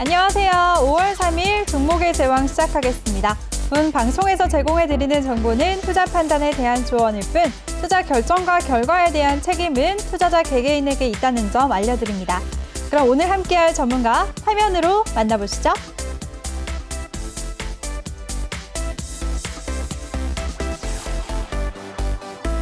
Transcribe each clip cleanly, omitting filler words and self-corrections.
안녕하세요. 5월 3일 종목의 제왕 시작하겠습니다. 본 방송에서 제공해드리는 정보는 투자 판단에 대한 조언일 뿐 투자 결정과 결과에 대한 책임은 투자자 개개인에게 있다는 점 알려드립니다. 그럼 오늘 함께할 전문가 화면으로 만나보시죠.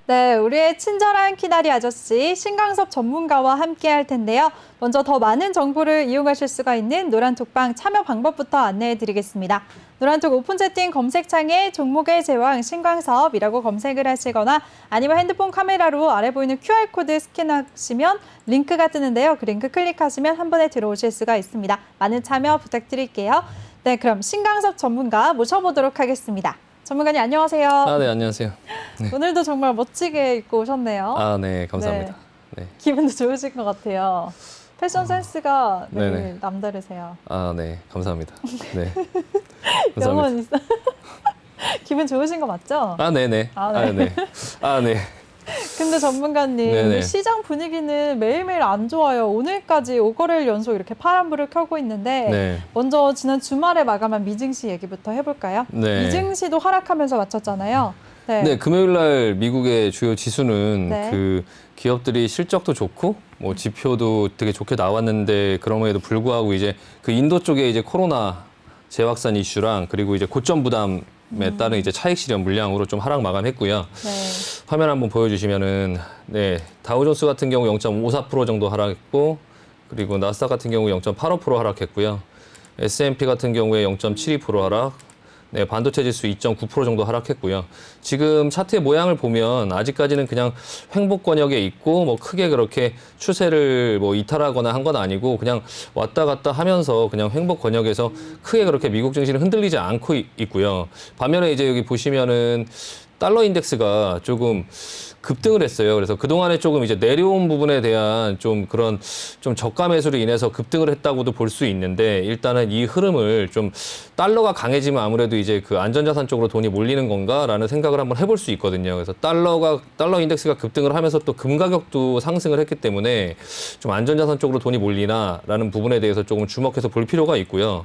네, 우리의 친절한 키다리 아저씨 신광섭 전문가와 함께할 텐데요. 먼저 더 많은 정보를 이용하실 수가 있는 노란톡방 참여 방법부터 안내해드리겠습니다. 노란톡 오픈 채팅 검색창에 종목의 제왕 신광섭이라고 검색을 하시거나 아니면 핸드폰 카메라로 아래 보이는 QR코드 스캔하시면 링크가 뜨는데요. 그 링크 클릭하시면 한 번에 들어오실 수가 있습니다. 많은 참여 부탁드릴게요. 네, 그럼 신광섭 전문가 모셔보도록 하겠습니다. 전문가님 안녕하세요. 네, 안녕하세요. 네. 오늘도 정말 멋지게 입고 오셨네요. 네, 감사합니다. 네. 기분도 좋으실 것 같아요. 패션 센스가 네네. 남다르세요. 네, 감사합니다. 네. 영혼 있어. 기분 좋으신 거 맞죠? 네네. 네. 네. 근데 전문가님, 네네. 시장 분위기는 매일매일 안 좋아요. 오늘까지 5거래일 연속 이렇게 파란불을 켜고 있는데 네. 먼저 지난 주말에 마감한 미증시 얘기부터 해볼까요? 네. 미증시도 하락하면서 마쳤잖아요. 네, 금요일 날 미국의 주요 지수는 네. 그 기업들이 실적도 좋고 뭐 지표도 되게 좋게 나왔는데 그럼에도 불구하고 이제 그 인도 쪽에 이제 코로나 재확산 이슈랑 그리고 이제 고점 부담에 따른 이제 차익 실현 물량으로 좀 하락 마감했고요. 네. 화면 한번 보여주시면은 네, 다우존스 같은 경우 0.54% 정도 하락했고 그리고 나스닥 같은 경우 0.85% 하락했고요. S&P 같은 경우에 0.72% 하락. 네, 반도체 지수 2.9% 정도 하락했고요. 지금 차트의 모양을 보면 아직까지는 그냥 횡보 권역에 있고 뭐 크게 그렇게 추세를 뭐 이탈하거나 한 건 아니고 그냥 왔다 갔다 하면서 그냥 횡보 권역에서 크게 그렇게 미국 증시는 흔들리지 않고 있고요. 반면에 이제 여기 보시면은 달러 인덱스가 조금 급등을 했어요. 그래서 그동안에 조금 이제 내려온 부분에 대한 좀 그런 좀 저가 매수로 인해서 급등을 했다고도 볼 수 있는데 일단은 이 흐름을 좀 달러가 강해지면 아무래도 이제 그 안전자산 쪽으로 돈이 몰리는 건가라는 생각을 한번 해볼 수 있거든요. 그래서 달러 인덱스가 급등을 하면서 또 금 가격도 상승을 했기 때문에 좀 안전자산 쪽으로 돈이 몰리나라는 부분에 대해서 조금 주목해서 볼 필요가 있고요.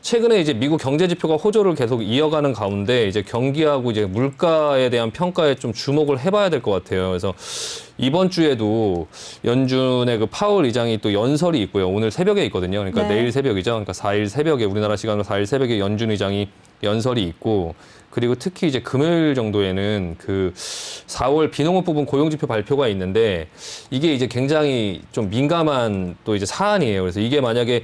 최근에 이제 미국 경제 지표가 호조를 계속 이어가는 가운데 이제 경기하고 이제 물가에 대한 평가에 좀 주목을 해봐야 될 것 같아요. 그래서 이번 주에도 연준의 그 파월 의장이 또 연설이 있고요. 오늘 새벽에 있거든요. 그러니까 네. 내일 새벽이죠. 그러니까 4일 새벽에 우리나라 시간으로 4일 새벽에 연준 의장이 연설이 있고 그리고 특히 이제 금요일 정도에는 그 4월 비농업 부분 고용지표 발표가 있는데 이게 이제 굉장히 좀 민감한 또 이제 사안이에요. 그래서 이게 만약에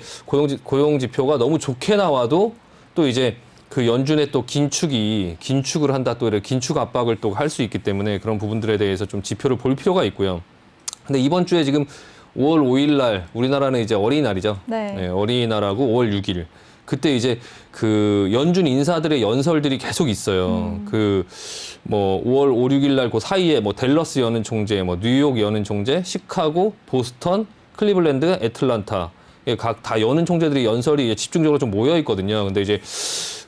고용지표가 너무 좋게 나와도 또 이제 그 연준의 또 긴축을 한다 또 이렇게 긴축 압박을 또 할 수 있기 때문에 그런 부분들에 대해서 좀 지표를 볼 필요가 있고요. 근데 이번 주에 지금 5월 5일 날 우리나라는 이제 어린이날이죠. 네. 어린이날하고 5월 6일. 그때 이제 그 연준 인사들의 연설들이 계속 있어요. 그 뭐 5월 5, 6일 날 그 사이에 뭐 댈러스 여는 총재, 뭐 뉴욕 여는 총재, 시카고, 보스턴, 클리블랜드, 애틀란타 각 다 여는 총재들이 연설이 집중적으로 좀 모여 있거든요. 근데 이제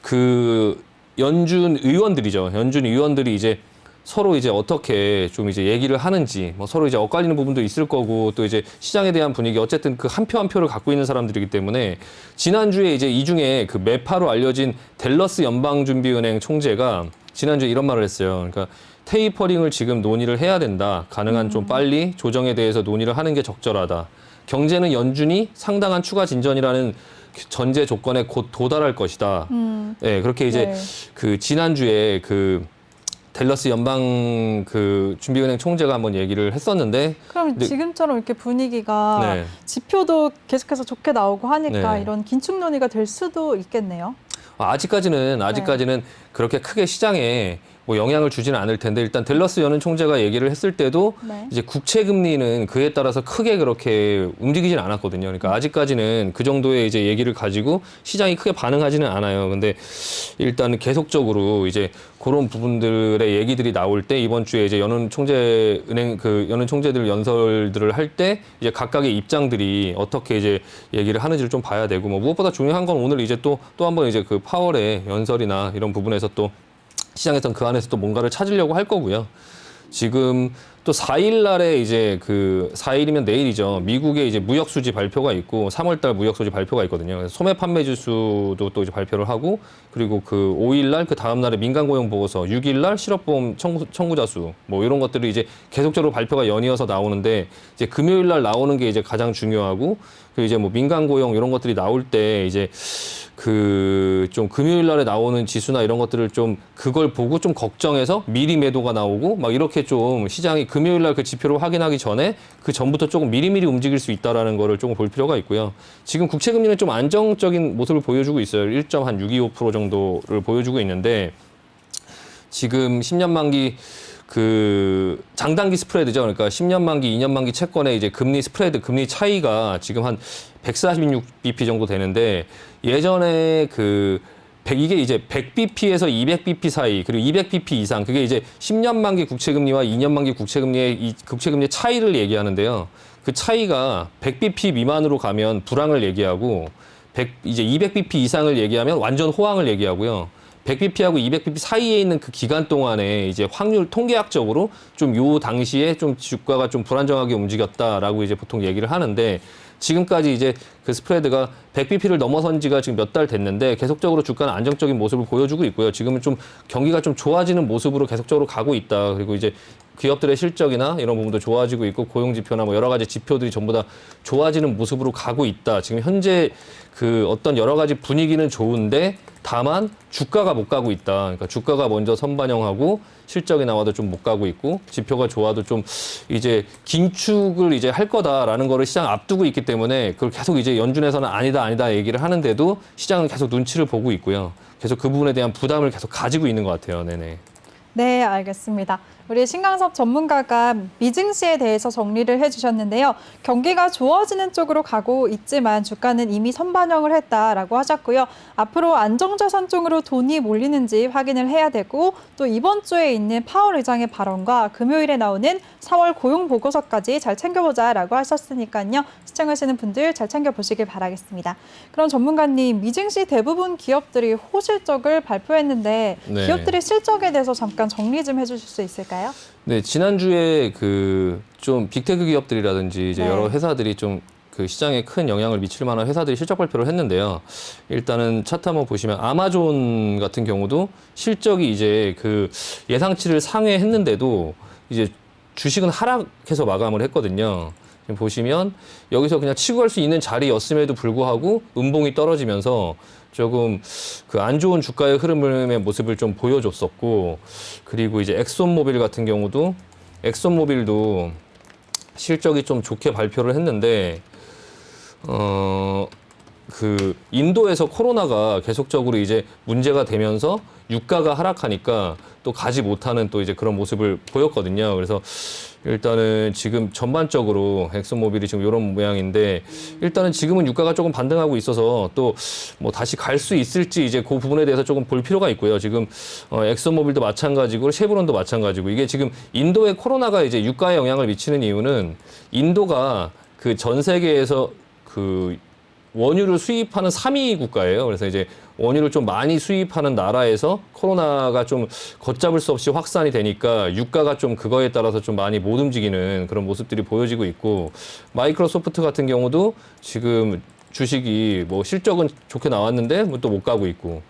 그 연준 의원들이 이제 서로 이제 어떻게 좀 이제 얘기를 하는지 뭐 서로 이제 엇갈리는 부분도 있을 거고 또 이제 시장에 대한 분위기 어쨌든 그 한 표 한 표를 갖고 있는 사람들이기 때문에 지난주에 이제 이 중에 그 매파로 알려진 댈러스 연방준비은행 총재가 지난주에 이런 말을 했어요. 그러니까 테이퍼링을 지금 논의를 해야 된다. 가능한 좀 빨리 조정에 대해서 논의를 하는 게 적절하다. 경제는 연준이 상당한 추가 진전이라는 전제 조건에 곧 도달할 것이다. 네, 그렇게 이제 네. 그 지난주에 그 댈러스 연방 그 준비은행 총재가 한번 얘기를 했었는데 그럼 근데- 지금처럼 이렇게 분위기가 네. 지표도 계속해서 좋게 나오고 하니까 네. 이런 긴축 논의가 될 수도 있겠네요. 아직까지는 그렇게 크게 시장에 뭐 영향을 주지는 않을 텐데 일단 댈러스 여는 총재가 얘기를 했을 때도 네. 이제 국채 금리는 그에 따라서 크게 그렇게 움직이진 않았거든요. 그러니까 아직까지는 그 정도의 이제 얘기를 가지고 시장이 크게 반응하지는 않아요. 근데 일단 계속적으로 이제 그런 부분들의 얘기들이 나올 때 이번 주에 이제 연은 총재들 연설들을 할 때 이제 각각의 입장들이 어떻게 이제 얘기를 하는지를 좀 봐야 되고 뭐 무엇보다 중요한 건 오늘 이제 또 한번 이제 그 파월의 연설이나 이런 부분에서 또 시장에서는 그 안에서 또 뭔가를 찾으려고 할 거고요. 지금 또 4일 날에 이제 그 4일이면 내일이죠. 미국의 이제 무역 수지 발표가 있고 3월 달 무역 수지 발표가 있거든요. 그래서 소매 판매 지수도 또 이제 발표를 하고 그리고 그 5일 날 그 다음 날에 민간 고용 보고서 6일 날 실업보험 청구자 수 뭐 이런 것들이 이제 계속적으로 발표가 연이어서 나오는데 이제 금요일 날 나오는 게 이제 가장 중요하고 그리고 이제 뭐 민간 고용 이런 것들이 나올 때 이제 그 좀 금요일 날에 나오는 지수나 이런 것들을 좀 그걸 보고 좀 걱정해서 미리 매도가 나오고 막 이렇게 좀 시장이 금요일 날 그 지표를 확인하기 전에 그 전부터 조금 미리미리 움직일 수 있다라는 거를 조금 볼 필요가 있고요. 지금 국채 금리는 좀 안정적인 모습을 보여주고 있어요. 1.625% 정도를 보여주고 있는데 지금 10년 만기 그 장단기 스프레드죠. 그러니까 10년 만기, 2년 만기 채권의 이제 금리 스프레드, 금리 차이가 지금 한 146bp 정도 되는데 예전에 이게 이제 100bp에서 200bp 사이 그리고 200bp 이상 그게 이제 10년 만기 국채금리와 2년 만기 국채금리의 이 국채금리의 차이를 얘기하는데요. 그 차이가 100bp 미만으로 가면 불황을 얘기하고 이제 200bp 이상을 얘기하면 완전 호황을 얘기하고요. 100bp하고 200bp 사이에 있는 그 기간 동안에 이제 확률 통계학적으로 좀 요 당시에 좀 주가가 좀 불안정하게 움직였다라고 이제 보통 얘기를 하는데 지금까지 이제 그 스프레드가 100bp를 넘어선 지가 지금 몇 달 됐는데 계속적으로 주가는 안정적인 모습을 보여주고 있고요. 지금은 좀 경기가 좀 좋아지는 모습으로 계속적으로 가고 있다. 그리고 이제 기업들의 실적이나 이런 부분도 좋아지고 있고 고용 지표나 뭐 여러 가지 지표들이 전부 다 좋아지는 모습으로 가고 있다. 지금 현재 그 어떤 여러 가지 분위기는 좋은데 다만 주가가 못 가고 있다. 그러니까 주가가 먼저 선반영하고 실적이 나와도 좀 못 가고 있고 지표가 좋아도 좀 이제 긴축을 이제 할 거다라는 거를 시장 앞두고 있기 때문에 그걸 계속 이제 연준에서는 아니다 얘기를 하는데도 시장은 계속 눈치를 보고 있고요. 계속 그 부분에 대한 부담을 계속 가지고 있는 것 같아요. 네네. 네, 알겠습니다. 우리 신강섭 전문가가 미증시에 대해서 정리를 해주셨는데요. 경기가 좋아지는 쪽으로 가고 있지만 주가는 이미 선반영을 했다라고 하셨고요. 앞으로 안정자산 쪽으로 돈이 몰리는지 확인을 해야 되고 또 이번 주에 있는 파월 의장의 발언과 금요일에 나오는 4월 고용 보고서까지 잘 챙겨보자라고 하셨으니까요. 시청하시는 분들 잘 챙겨보시길 바라겠습니다. 그럼 전문가님, 미증시 대부분 기업들이 호실적을 발표했는데 네. 기업들의 실적에 대해서 잠깐 정리 좀 해주실 수 있을까요? 네, 지난주에 그 좀 빅테크 기업들이라든지 이제 네. 여러 회사들이 좀 그 시장에 큰 영향을 미칠 만한 회사들이 실적 발표를 했는데요. 일단은 차트 한번 보시면 아마존 같은 경우도 실적이 이제 그 예상치를 상회했는데도 이제 주식은 하락해서 마감을 했거든요. 지금 보시면 여기서 그냥 치고 갈 수 있는 자리였음에도 불구하고 음봉이 떨어지면서 조금 그 안 좋은 주가의 흐름의 모습을 좀 보여줬었고 그리고 이제 엑손모빌 같은 경우도 엑손모빌도 실적이 좀 좋게 발표를 했는데 그 인도에서 코로나가 계속적으로 이제 문제가 되면서 유가가 하락하니까 또 가지 못하는 또 이제 그런 모습을 보였거든요. 그래서 일단은 지금 전반적으로 엑슨모빌이 지금 이런 모양인데 일단은 지금은 유가가 조금 반등하고 있어서 또 뭐 다시 갈 수 있을지 이제 그 부분에 대해서 조금 볼 필요가 있고요. 지금 엑슨모빌도 마찬가지고 쉐브론도 마찬가지고 이게 지금 인도의 코로나가 이제 유가에 영향을 미치는 이유는 인도가 그 전 세계에서 그 원유를 수입하는 3위 국가예요. 그래서 이제 원유를 좀 많이 수입하는 나라에서 코로나가 좀 걷잡을 수 없이 확산이 되니까 유가가 좀 그거에 따라서 좀 많이 못 움직이는 그런 모습들이 보여지고 있고 마이크로소프트 같은 경우도 지금 주식이 뭐 실적은 좋게 나왔는데 뭐 또 못 가고 있고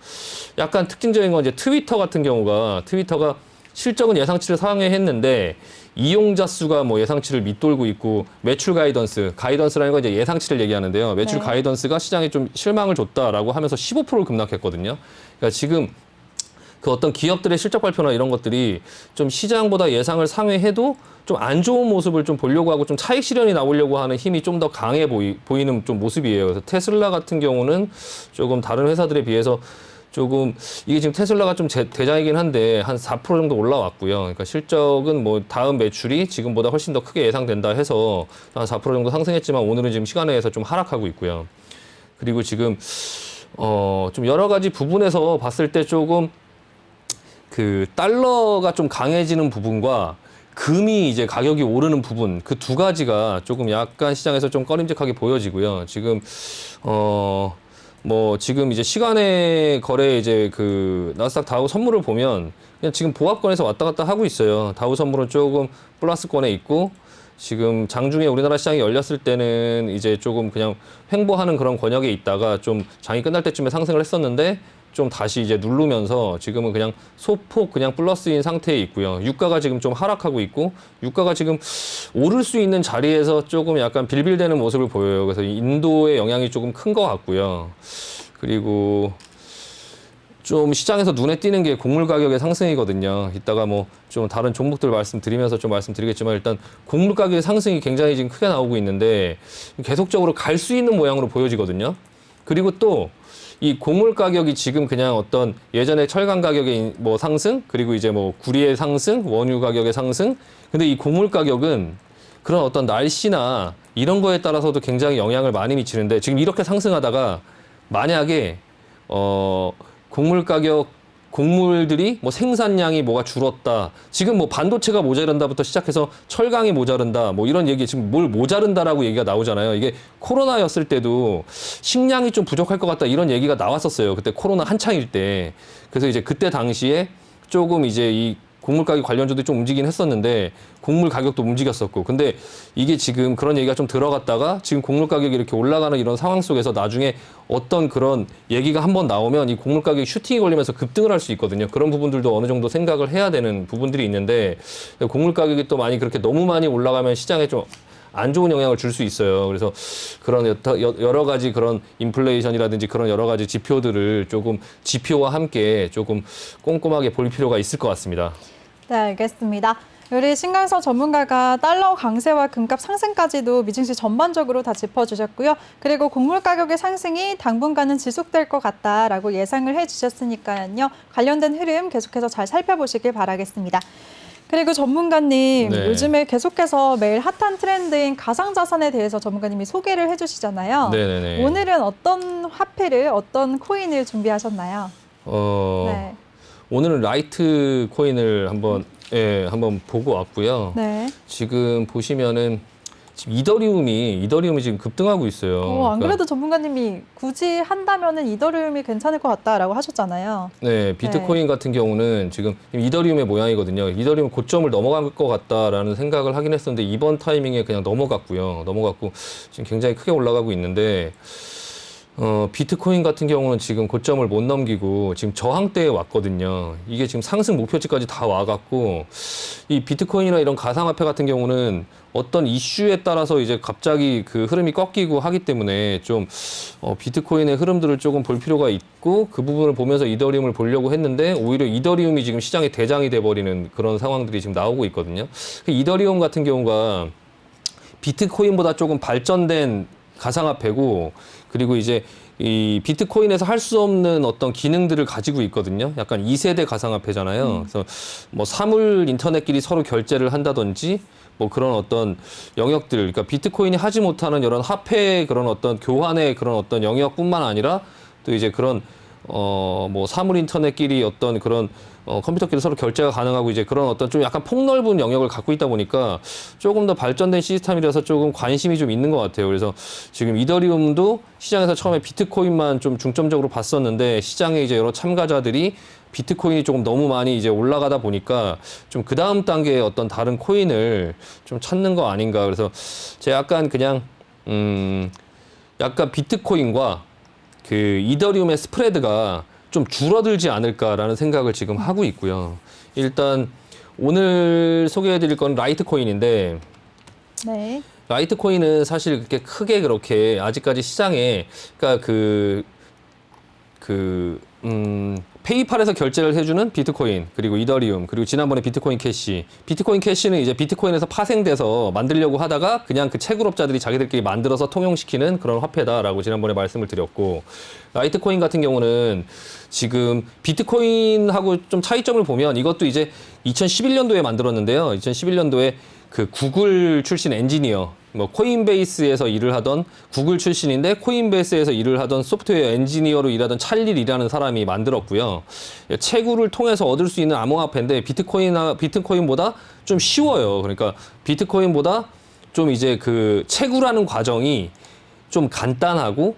약간 특징적인 건 이제 트위터가 실적은 예상치를 상회했는데 이용자 수가 뭐 예상치를 밑돌고 있고 매출 가이던스라는 건 이제 예상치를 얘기하는데요. 매출 네. 가이던스가 시장에 좀 실망을 줬다라고 하면서 15%를 급락했거든요. 그러니까 지금 그 어떤 기업들의 실적 발표나 이런 것들이 좀 시장보다 예상을 상회해도 좀 안 좋은 모습을 좀 보려고 하고 좀 차익 실현이 나오려고 하는 힘이 좀 더 강해 보이는 좀 모습이에요. 그래서 테슬라 같은 경우는 조금 다른 회사들에 비해서 조금 이게 지금 테슬라가 좀 대장이긴 한데 한 4% 정도 올라왔고요. 그러니까 실적은 뭐 다음 매출이 지금보다 훨씬 더 크게 예상된다 해서 한 4% 정도 상승했지만 오늘은 지금 시간에 의해서 좀 하락하고 있고요. 그리고 지금 좀 여러 가지 부분에서 봤을 때 조금 그 달러가 좀 강해지는 부분과 금이 이제 가격이 오르는 부분 그 두 가지가 조금 약간 시장에서 좀 꺼림직하게 보여지고요. 지금 뭐 지금 이제 시간의 거래 이제 그 나스닥 다우 선물을 보면 그냥 지금 보합권에서 왔다 갔다 하고 있어요. 다우 선물은 조금 플러스권에 있고 지금 장중에 우리나라 시장이 열렸을 때는 이제 조금 그냥 횡보하는 그런 권역에 있다가 좀 장이 끝날 때쯤에 상승을 했었는데 좀 다시 이제 누르면서 지금은 그냥 소폭 그냥 플러스인 상태에 있고요. 유가가 지금 좀 하락하고 있고 유가가 지금 오를 수 있는 자리에서 조금 약간 빌빌대는 모습을 보여요. 그래서 인도의 영향이 조금 큰 것 같고요. 그리고 좀 시장에서 눈에 띄는 게 곡물 가격의 상승이거든요. 이따가 뭐 좀 다른 종목들 말씀드리면서 좀 말씀드리겠지만 일단 곡물 가격의 상승이 굉장히 지금 크게 나오고 있는데 계속적으로 갈 수 있는 모양으로 보여지거든요. 그리고 또 이 곡물 가격이 지금 그냥 어떤 예전에 철강 가격의 뭐 상승 그리고 이제 뭐 구리의 상승, 원유 가격의 상승. 근데 이 곡물 가격은 그런 어떤 날씨나 이런 거에 따라서도 굉장히 영향을 많이 미치는데 지금 이렇게 상승하다가 만약에 곡물 가격 곡물들이 뭐 생산량이 뭐가 줄었다. 지금 뭐 반도체가 모자른다부터 시작해서 철강이 모자른다. 뭐 이런 얘기 지금 뭘 모자른다라고 얘기가 나오잖아요. 이게 코로나였을 때도 식량이 좀 부족할 것 같다. 이런 얘기가 나왔었어요. 그때 코로나 한창일 때. 그래서 이제 그때 당시에 조금 이제 이 곡물 가격 관련주도 좀 움직이긴 했었는데 곡물 가격도 움직였었고 근데 이게 지금 그런 얘기가 좀 들어갔다가 지금 곡물 가격이 이렇게 올라가는 이런 상황 속에서 나중에 어떤 그런 얘기가 한번 나오면 이 곡물 가격이 슈팅이 걸리면서 급등을 할 수 있거든요. 그런 부분들도 어느 정도 생각을 해야 되는 부분들이 있는데 곡물 가격이 또 많이 그렇게 너무 많이 올라가면 시장에 좀 안 좋은 영향을 줄 수 있어요. 그래서 그런 여러 가지 그런 인플레이션이라든지 그런 여러 가지 지표들을 조금 지표와 함께 조금 꼼꼼하게 볼 필요가 있을 것 같습니다. 네, 알겠습니다. 우리 신강섭 전문가가 달러 강세와 금값 상승까지도 미증시 전반적으로 다 짚어주셨고요. 그리고 곡물 가격의 상승이 당분간은 지속될 것 같다라고 예상을 해주셨으니까요. 관련된 흐름 계속해서 잘 살펴보시길 바라겠습니다. 그리고 전문가님, 네. 요즘에 계속해서 매일 핫한 트렌드인 가상자산에 대해서 전문가님이 소개를 해주시잖아요. 네네네. 오늘은 어떤 화폐를, 어떤 코인을 준비하셨나요? 네. 오늘은 라이트 코인을 한번 보고 왔고요. 네. 지금 보시면은 지금 이더리움이 지금 급등하고 있어요. 안 그래도 전문가님이 굳이 한다면은 이더리움이 괜찮을 것 같다라고 하셨잖아요. 네, 비트코인 같은 경우는 지금 이더리움의 모양이거든요. 이더리움 고점을 넘어갈 것 같다라는 생각을 하긴 했었는데 이번 타이밍에 그냥 넘어갔고 지금 굉장히 크게 올라가고 있는데 비트코인 같은 경우는 지금 고점을 못 넘기고 지금 저항대에 왔거든요. 이게 지금 상승 목표치까지 다 와갖고 이 비트코인이나 이런 가상화폐 같은 경우는 어떤 이슈에 따라서 이제 갑자기 그 흐름이 꺾이고 하기 때문에 좀 비트코인의 흐름들을 조금 볼 필요가 있고 그 부분을 보면서 이더리움을 보려고 했는데 오히려 이더리움이 지금 시장의 대장이 돼버리는 그런 상황들이 지금 나오고 있거든요. 이더리움 같은 경우가 비트코인보다 조금 발전된 가상화폐고 그리고 이제 이 비트코인에서 할 수 없는 어떤 기능들을 가지고 있거든요. 약간 2세대 가상화폐잖아요. 그래서 뭐 사물 인터넷끼리 서로 결제를 한다든지 뭐 그런 어떤 영역들, 그러니까 비트코인이 하지 못하는 이런 화폐의 그런 어떤 교환의 그런 어떤 영역뿐만 아니라 또 이제 그런 뭐 사물 인터넷끼리 어떤 그런 컴퓨터끼리 서로 결제가 가능하고 이제 그런 어떤 좀 약간 폭넓은 영역을 갖고 있다 보니까 조금 더 발전된 시스템이라서 조금 관심이 좀 있는 것 같아요. 그래서 지금 이더리움도 시장에서 처음에 비트코인만 좀 중점적으로 봤었는데 시장에 이제 여러 참가자들이 비트코인이 조금 너무 많이 이제 올라가다 보니까 좀 그 다음 단계의 어떤 다른 코인을 좀 찾는 거 아닌가. 그래서 제가 약간 그냥 약간 비트코인과 그 이더리움의 스프레드가 좀 줄어들지 않을까라는 생각을 지금 하고 있고요. 일단 오늘 소개해드릴 건 라이트코인인데 네. 라이트코인은 사실 그렇게 크게 그렇게 아직까지 시장에 그러니까 페이팔에서 결제를 해주는 비트코인 그리고 이더리움 그리고 지난번에 비트코인 캐시는 이제 비트코인에서 파생돼서 만들려고 하다가 그냥 그 채굴업자들이 자기들끼리 만들어서 통용시키는 그런 화폐다라고 지난번에 말씀을 드렸고 라이트코인 같은 경우는 지금 비트코인하고 좀 차이점을 보면 이것도 이제 2011년도에 만들었는데요. 2011년도에 그 구글 출신 엔지니어, 뭐 코인베이스에서 일을 하던 구글 출신인데 코인베이스에서 일을 하던 소프트웨어 엔지니어로 일하던 찰릴이라는 사람이 만들었고요. 채굴을 통해서 얻을 수 있는 암호화폐인데 비트코인보다 좀 쉬워요. 그러니까 비트코인보다 좀 이제 그 채굴하는 과정이 좀 간단하고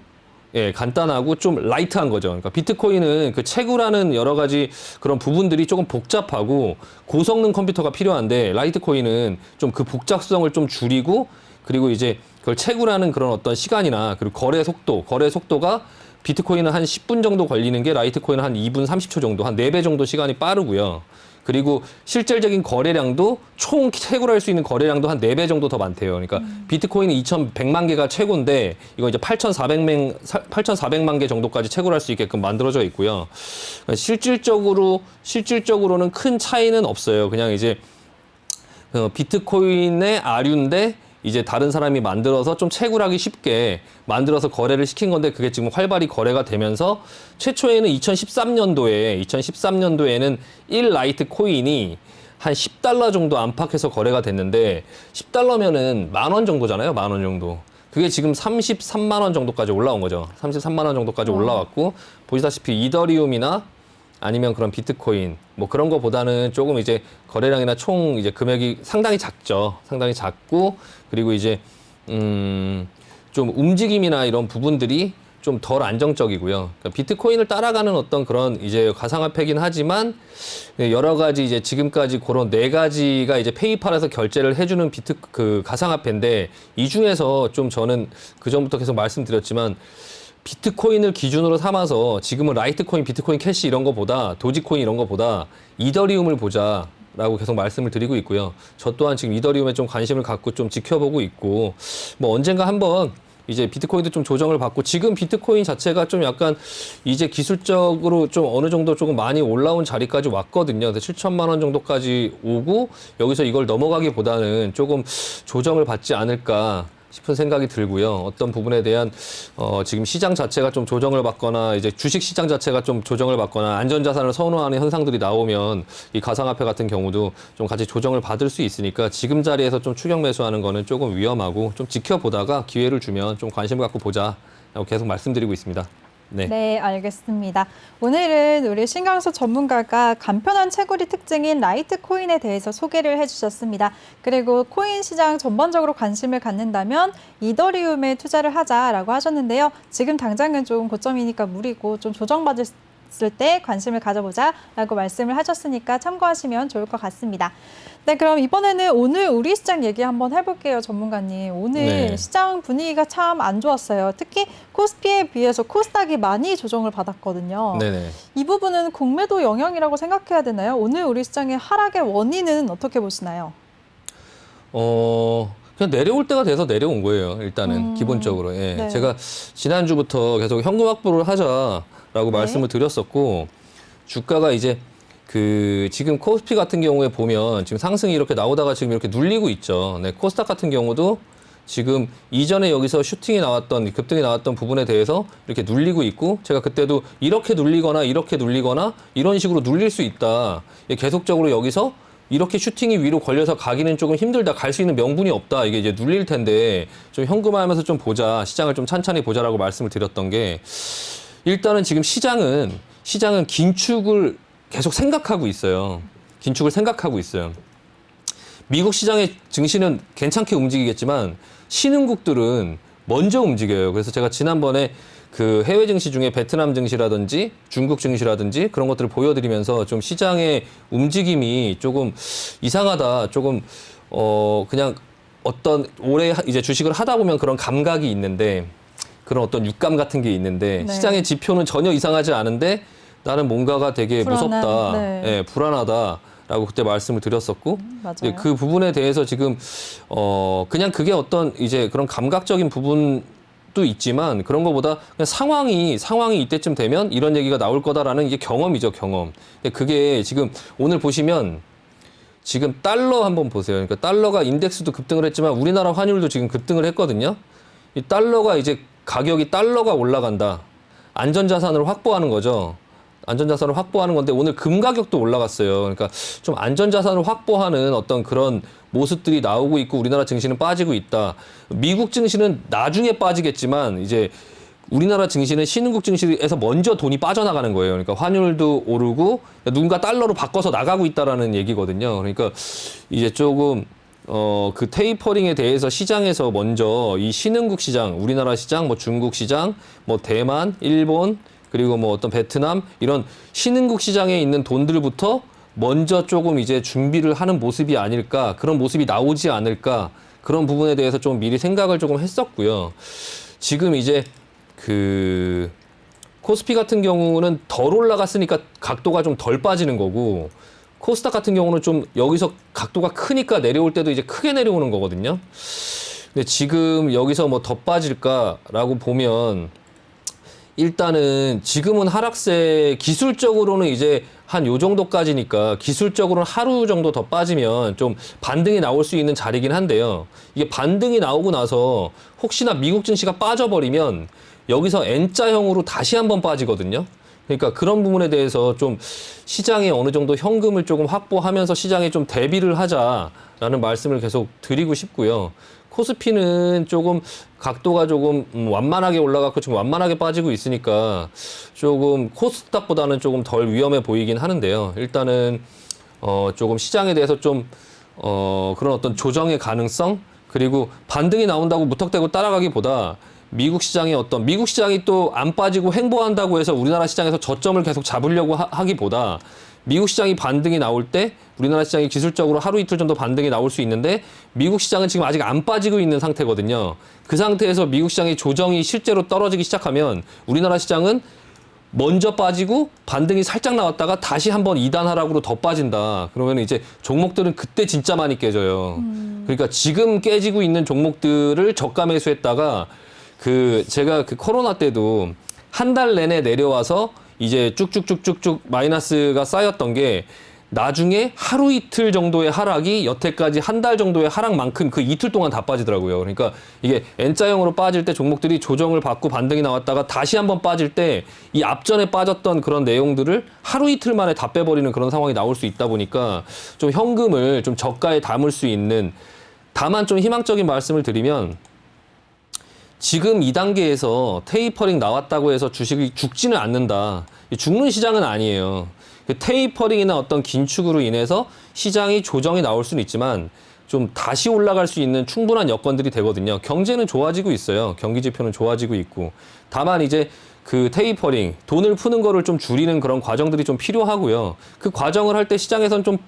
예, 간단하고 좀 라이트한 거죠. 그러니까 비트코인은 그 채굴하는 여러 가지 그런 부분들이 조금 복잡하고 고성능 컴퓨터가 필요한데 라이트코인은 좀 그 복잡성을 좀 줄이고 그리고 이제 그걸 채굴하는 그런 어떤 시간이나 그리고 거래 속도가 비트코인은 한 10분 정도 걸리는 게 라이트코인은 한 2분 30초 정도, 한 4배 정도 시간이 빠르고요. 그리고 실질적인 거래량도 총 채굴할 수 있는 거래량도 한 4배 정도 더 많대요. 그러니까 비트코인은 2,100만 개가 최고인데 이거 이제 8,400만 개 정도까지 채굴할 수 있게끔 만들어져 있고요. 실질적으로는 큰 차이는 없어요. 그냥 이제 비트코인의 아류인데 이제 다른 사람이 만들어서 좀 채굴하기 쉽게 만들어서 거래를 시킨 건데 그게 지금 활발히 거래가 되면서 최초에는 2013년도에는 1라이트 코인이 한 $10 정도 안팎에서 거래가 됐는데 $10면은 10,000원 정도잖아요. 10,000원 정도. 그게 지금 33만 원 정도까지 올라온 거죠. 33만 원 정도까지 올라왔고 보시다시피 이더리움이나 아니면 그런 비트코인 뭐 그런 거보다는 조금 이제 거래량이나 총 이제 금액이 상당히 작죠. 상당히 작고 그리고 이제 좀 움직임이나 이런 부분들이 좀 덜 안정적이고요. 그러니까 비트코인을 따라가는 어떤 그런 이제 가상화폐긴 하지만 여러 가지 이제 지금까지 그런 4가지가 이제 페이팔에서 결제를 해주는 가상화폐인데 이 중에서 좀 저는 그 전부터 계속 말씀드렸지만 비트코인을 기준으로 삼아서 지금은 라이트코인, 비트코인 캐시 이런 거보다 도지코인 이런 거보다 이더리움을 보자라고 계속 말씀을 드리고 있고요. 저 또한 지금 이더리움에 좀 관심을 갖고 좀 지켜보고 있고 뭐 언젠가 한번 이제 비트코인도 좀 조정을 받고 지금 비트코인 자체가 좀 약간 이제 기술적으로 좀 어느 정도 조금 많이 올라온 자리까지 왔거든요. 그래서 7천만 원 정도까지 오고 여기서 이걸 넘어가기보다는 조금 조정을 받지 않을까 싶은 생각이 들고요. 어떤 부분에 대한 지금 시장 자체가 좀 조정을 받거나 이제 주식 시장 자체가 좀 조정을 받거나 안전자산을 선호하는 현상들이 나오면 이 가상화폐 같은 경우도 좀 같이 조정을 받을 수 있으니까 지금 자리에서 좀 추격 매수하는 거는 조금 위험하고 좀 지켜보다가 기회를 주면 좀 관심을 갖고 보자라고 계속 말씀드리고 있습니다. 네. 네, 알겠습니다. 오늘은 우리 신강수 전문가가 간편한 채굴이 특징인 라이트 코인에 대해서 소개를 해주셨습니다. 그리고 코인 시장 전반적으로 관심을 갖는다면 이더리움에 투자를 하자라고 하셨는데요. 지금 당장은 좀 고점이니까 무리고 좀 조정받을 때 관심을 가져보자라고 말씀을 하셨으니까 참고하시면 좋을 것 같습니다. 네, 그럼 이번에는 오늘 우리 시장 얘기 한번 해볼게요, 전문가님. 오늘 네. 시장 분위기가 참 안 좋았어요. 특히 코스피에 비해서 코스닥이 많이 조정을 받았거든요. 네네. 이 부분은 공매도 영향이라고 생각해야 되나요? 오늘 우리 시장의 하락의 원인은 어떻게 보시나요? 그냥 내려올 때가 돼서 내려온 거예요. 일단은 기본적으로. 예. 네. 제가 지난주부터 계속 현금 확보를 하자라고 말씀을 드렸었고 주가가 이제 지금 코스피 같은 경우에 보면 지금 상승이 이렇게 나오다가 지금 이렇게 눌리고 있죠. 네, 코스닥 같은 경우도 지금 이전에 여기서 슈팅이 나왔던, 급등이 나왔던 부분에 대해서 이렇게 눌리고 있고 제가 그때도 이렇게 눌리거나 이런 식으로 눌릴 수 있다. 계속적으로 여기서 이렇게 슈팅이 위로 걸려서 가기는 조금 힘들다. 갈 수 있는 명분이 없다. 이게 이제 눌릴 텐데 좀 현금화하면서 좀 보자. 시장을 좀 찬찬히 보자라고 말씀을 드렸던 게 일단은 지금 시장은 긴축을 계속 생각하고 있어요. 긴축을 생각하고 있어요. 미국 시장의 증시는 괜찮게 움직이겠지만 신흥국들은 먼저 움직여요. 그래서 제가 지난번에 그 해외 증시 중에 베트남 증시라든지 중국 증시라든지 그런 것들을 보여드리면서 좀 시장의 움직임이 조금 이상하다. 조금 그냥 어떤 올해 이제 주식을 하다 보면 그런 감각이 있는데 그런 어떤 육감 같은 게 있는데 네. 시장의 지표는 전혀 이상하지 않은데 나는 뭔가가 되게 무섭다, 네. 예, 불안하다라고 그때 말씀을 드렸었고, 맞아요. 그 부분에 대해서 지금 그냥 그게 어떤 이제 그런 감각적인 부분도 있지만 그런 것보다 그냥 상황이 이때쯤 되면 이런 얘기가 나올 거다라는 이게 경험이죠, 경험. 근데 그게 지금 오늘 보시면 지금 달러 한번 보세요. 그러니까 달러가 인덱스도 급등을 했지만 우리나라 환율도 지금 급등을 했거든요. 이 달러가 이제 가격이 달러가 올라간다. 안전자산을 확보하는 거죠. 안전자산을 확보하는 건데 오늘 금 가격도 올라갔어요. 그러니까 좀 안전자산을 확보하는 어떤 그런 모습들이 나오고 있고 우리나라 증시는 빠지고 있다. 미국 증시는 나중에 빠지겠지만 이제 우리나라 증시는 신흥국 증시에서 먼저 돈이 빠져나가는 거예요. 그러니까 환율도 오르고 누군가 달러로 바꿔서 나가고 있다라는 얘기거든요. 그러니까 이제 조금 그 테이퍼링에 대해서 시장에서 먼저 이 신흥국 시장, 우리나라 시장, 뭐 중국 시장, 뭐 대만, 일본, 그리고 뭐 어떤 베트남 이런 신흥국 시장에 있는 돈들부터 먼저 조금 이제 준비를 하는 모습이 아닐까, 그런 모습이 나오지 않을까, 그런 부분에 대해서 좀 미리 생각을 조금 했었고요. 지금 이제 그 코스피 같은 경우는 덜 올라갔으니까 각도가 좀 덜 빠지는 거고, 코스닥 같은 경우는 좀 여기서 각도가 크니까 내려올 때도 이제 크게 내려오는 거거든요. 근데 지금 여기서 뭐 더 빠질까라고 보면 일단은 지금은 하락세, 기술적으로는 이제 한 요 정도까지니까 기술적으로는 하루 정도 더 빠지면 좀 반등이 나올 수 있는 자리긴 한데요. 이게 반등이 나오고 나서 혹시나 미국 증시가 빠져버리면 여기서 N자형으로 다시 한번 빠지거든요. 그러니까 그런 부분에 대해서 좀 시장에 어느 정도 현금을 조금 확보하면서 시장에 좀 대비를 하자라는 말씀을 계속 드리고 싶고요. 코스피는 조금 각도가 조금 완만하게 올라갔고 지금 완만하게 빠지고 있으니까 조금 코스닥보다는 조금 덜 위험해 보이긴 하는데요. 일단은 조금 시장에 대해서 좀 그런 어떤 조정의 가능성, 그리고 반등이 나온다고 무턱대고 따라가기보다 미국 시장이 또 안 빠지고 횡보한다고 해서 우리나라 시장에서 저점을 계속 잡으려고 하기보다 미국 시장이 반등이 나올 때 우리나라 시장이 기술적으로 하루 이틀 정도 반등이 나올 수 있는데 미국 시장은 지금 아직 안 빠지고 있는 상태거든요. 그 상태에서 미국 시장의 조정이 실제로 떨어지기 시작하면 우리나라 시장은 먼저 빠지고 반등이 살짝 나왔다가 다시 한번 2단 하락으로 더 빠진다. 그러면 이제 종목들은 그때 진짜 많이 깨져요. 그러니까 지금 깨지고 있는 종목들을 저가 매수했다가 제가 그 코로나 때도 한 달 내내 내려와서 이제 쭉쭉쭉쭉쭉 마이너스가 쌓였던 게 나중에 하루 이틀 정도의 하락이 여태까지 한 달 정도의 하락만큼 그 이틀 동안 다 빠지더라고요. 그러니까 이게 N자형으로 빠질 때 종목들이 조정을 받고 반등이 나왔다가 다시 한번 빠질 때 이 앞전에 빠졌던 그런 내용들을 하루 이틀 만에 다 빼버리는 그런 상황이 나올 수 있다 보니까 좀 현금을 좀 저가에 담을 수 있는, 다만 좀 희망적인 말씀을 드리면 지금 2단계에서 테이퍼링 나왔다고 해서 주식이 죽지는 않는다. 죽는 시장은 아니에요. 테이퍼링이나 어떤 긴축으로 인해서 시장이 조정이 나올 수는 있지만 좀 다시 올라갈 수 있는 충분한 여건들이 되거든요. 경제는 좋아지고 있어요. 경기 지표는 좋아지고 있고. 다만 이제 그 테이퍼링, 돈을 푸는 거를 좀 줄이는 그런 과정들이 좀 필요하고요. 그 과정을 할 때 시장에서는 좀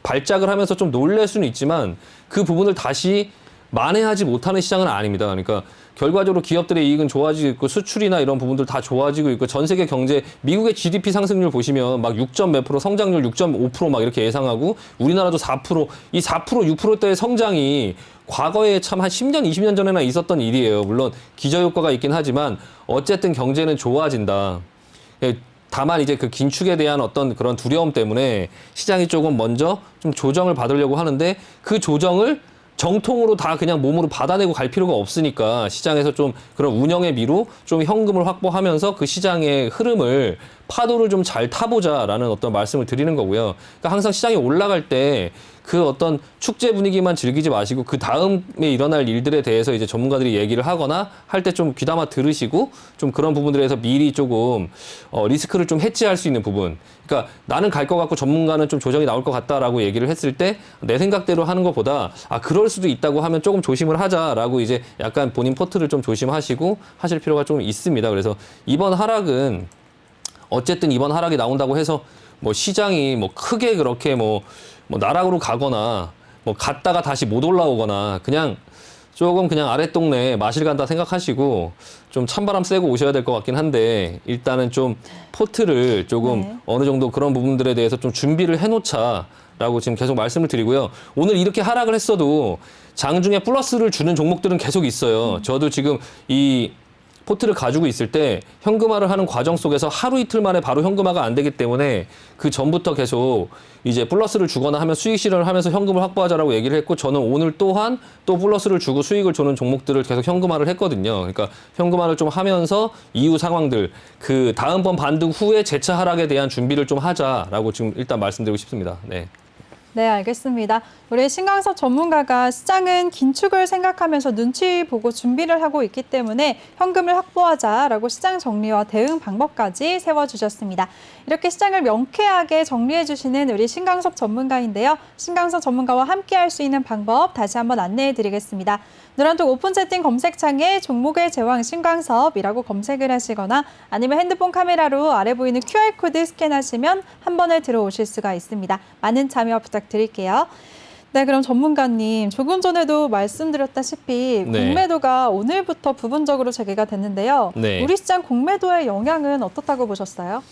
발작을 하면서 좀 놀랄 수는 있지만 그 부분을 다시 만회하지 못하는 시장은 아닙니다. 그러니까 결과적으로 기업들의 이익은 좋아지고 있고 수출이나 이런 부분들 다 좋아지고 있고 전 세계 경제, 미국의 GDP 상승률 보시면 막 6점 몇 프로, 성장률 6.5% 막 이렇게 예상하고 우리나라도 4%, 이 4%, 6%대의 성장이 과거에 참 한 10년, 20년 전에나 있었던 일이에요. 물론 기저효과가 있긴 하지만 어쨌든 경제는 좋아진다. 다만 이제 그 긴축에 대한 어떤 그런 두려움 때문에 시장이 조금 먼저 좀 조정을 받으려고 하는데 그 조정을 정통으로 다 그냥 몸으로 받아내고 갈 필요가 없으니까 시장에서 좀 그런 운영의 미로 좀 현금을 확보하면서 그 시장의 흐름을 파도를 좀 잘 타보자라는 어떤 말씀을 드리는 거고요. 그러니까 항상 시장이 올라갈 때 그 어떤 축제 분위기만 즐기지 마시고 그 다음에 일어날 일들에 대해서 이제 전문가들이 얘기를 하거나 할 때 좀 귀담아 들으시고 좀 그런 부분들에서 미리 조금 리스크를 좀 해지할 수 있는 부분. 그러니까 나는 갈 것 같고 전문가는 좀 조정이 나올 것 같다라고 얘기를 했을 때 내 생각대로 하는 것보다 그럴 수도 있다고 하면 조금 조심을 하자라고 이제 약간 본인 포트를 좀 조심하시고 하실 필요가 좀 있습니다. 그래서 이번 하락은 어쨌든 이번 하락이 나온다고 해서 뭐 시장이 뭐 크게 그렇게 뭐 나락으로 가거나 뭐 갔다가 다시 못 올라오거나 그냥 조금 그냥 아랫동네 마실 간다 생각하시고 좀 찬바람 쐬고 오셔야 될 것 같긴 한데 일단은 좀 포트를 조금 어느 정도 그런 부분들에 대해서 좀 준비를 해놓자라고 지금 계속 말씀을 드리고요. 오늘 이렇게 하락을 했어도 장중에 플러스를 주는 종목들은 계속 있어요. 저도 지금 이 포트를 가지고 있을 때 현금화를 하는 과정 속에서 하루 이틀 만에 바로 현금화가 안 되기 때문에 그 전부터 계속 이제 플러스를 주거나 하면 수익 실현을 하면서 현금을 확보하자라고 얘기를 했고 저는 오늘 또한 또 플러스를 주고 수익을 주는 종목들을 계속 현금화를 했거든요. 그러니까 현금화를 좀 하면서 이후 상황들 그 다음번 반등 후에 재차 하락에 대한 준비를 좀 하자라고 지금 일단 말씀드리고 싶습니다. 네. 네, 알겠습니다. 우리 신강섭 전문가가 시장은 긴축을 생각하면서 눈치 보고 준비를 하고 있기 때문에 현금을 확보하자라고 시장 정리와 대응 방법까지 세워주셨습니다. 이렇게 시장을 명쾌하게 정리해 주시는 우리 신강섭 전문가인데요. 신강섭 전문가와 함께 할 수 있는 방법 다시 한번 안내해 드리겠습니다. 노란톡 오픈 채팅 검색창에 종목의 제왕 신강섭이라고 검색을 하시거나 아니면 핸드폰 카메라로 아래 보이는 QR코드 스캔하시면 한 번에 들어오실 수가 있습니다. 많은 참여 부탁드릴게요. 네, 그럼 전문가님, 조금 전에도 말씀드렸다시피 네. 공매도가 오늘부터 부분적으로 재개가 됐는데요. 네. 우리 시장 공매도의 영향은 어떻다고 보셨어요?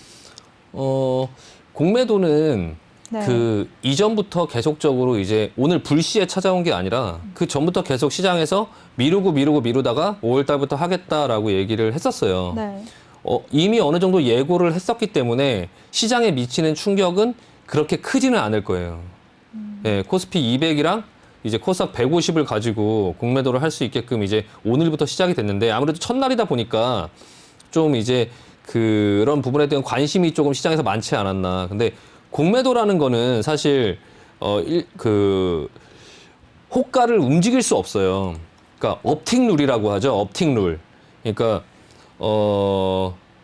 공매도는 네. 그 이전부터 계속적으로 이제 오늘 불시에 찾아온 게 아니라 그 전부터 계속 시장에서 미루다가 5월 달부터 하겠다라고 얘기를 했었어요. 네. 이미 어느 정도 예고를 했었기 때문에 시장에 미치는 충격은 그렇게 크지는 않을 거예요. 네, 코스피 200이랑 이제 코스닥 150을 가지고 공매도를 할 수 있게끔 이제 오늘부터 시작이 됐는데 아무래도 첫날이다 보니까 좀 이제 그런 부분에 대한 관심이 조금 시장에서 많지 않았나. 근데 공매도라는 거는 사실 호가를 움직일 수 없어요. 그러니까 업틱 룰이라고 하죠. 업틱 룰. 그러니까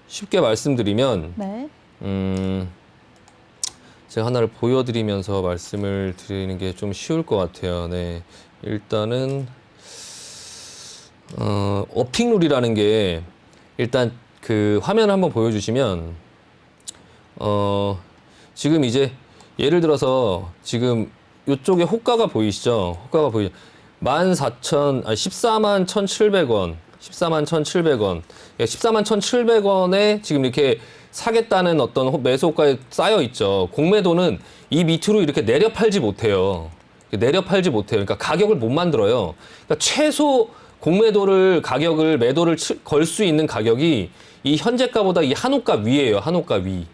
쉽게 말씀드리면 네. 제가 하나를 보여드리면서 말씀을 드리는 게 좀 쉬울 것 같아요. 네. 일단은 업틱 룰이라는 게 일단 그 화면을 한번 보여주시면 지금 이제 예를 들어서 지금 이쪽에 호가가 보이시죠? 호가가 보이죠? 14만 1,700원, 14만 1,700원, 14만 1,700원에 지금 이렇게 사겠다는 어떤 매수 호가에 쌓여 있죠. 공매도는 이 밑으로 이렇게 내려 팔지 못해요. 그러니까 가격을 못 만들어요. 그러니까 최소 공매도를 가격을 매도를 걸 수 있는 가격이 이 현재가보다 이 한호가 위에요. 한호가 위.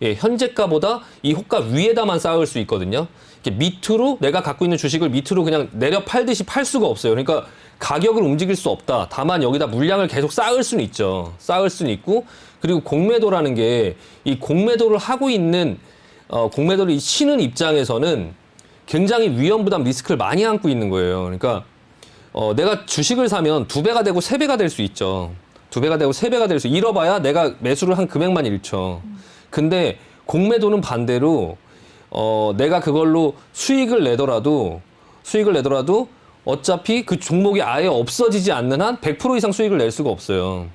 예, 현재가보다 이 호가 위에다만 쌓을 수 있거든요. 이렇게 밑으로 내가 갖고 있는 주식을 밑으로 그냥 내려 팔듯이 팔 수가 없어요. 그러니까 가격을 움직일 수 없다. 다만 여기다 물량을 계속 쌓을 수는 있죠. 쌓을 수는 있고 그리고 공매도라는 게 이 공매도를 하고 있는 공매도를 치는 입장에서는 굉장히 위험 부담 리스크를 많이 안고 있는 거예요. 그러니까 내가 주식을 사면 2배가 되고 3배가 될 수 있죠. 2배가 되고 3배가 될 수 잃어봐야 내가 매수를 한 금액만 잃죠. 근데 공매도는 반대로 내가 그걸로 수익을 내더라도 어차피 그 종목이 아예 없어지지 않는 한 100% 이상 수익을 낼 수가 없어요.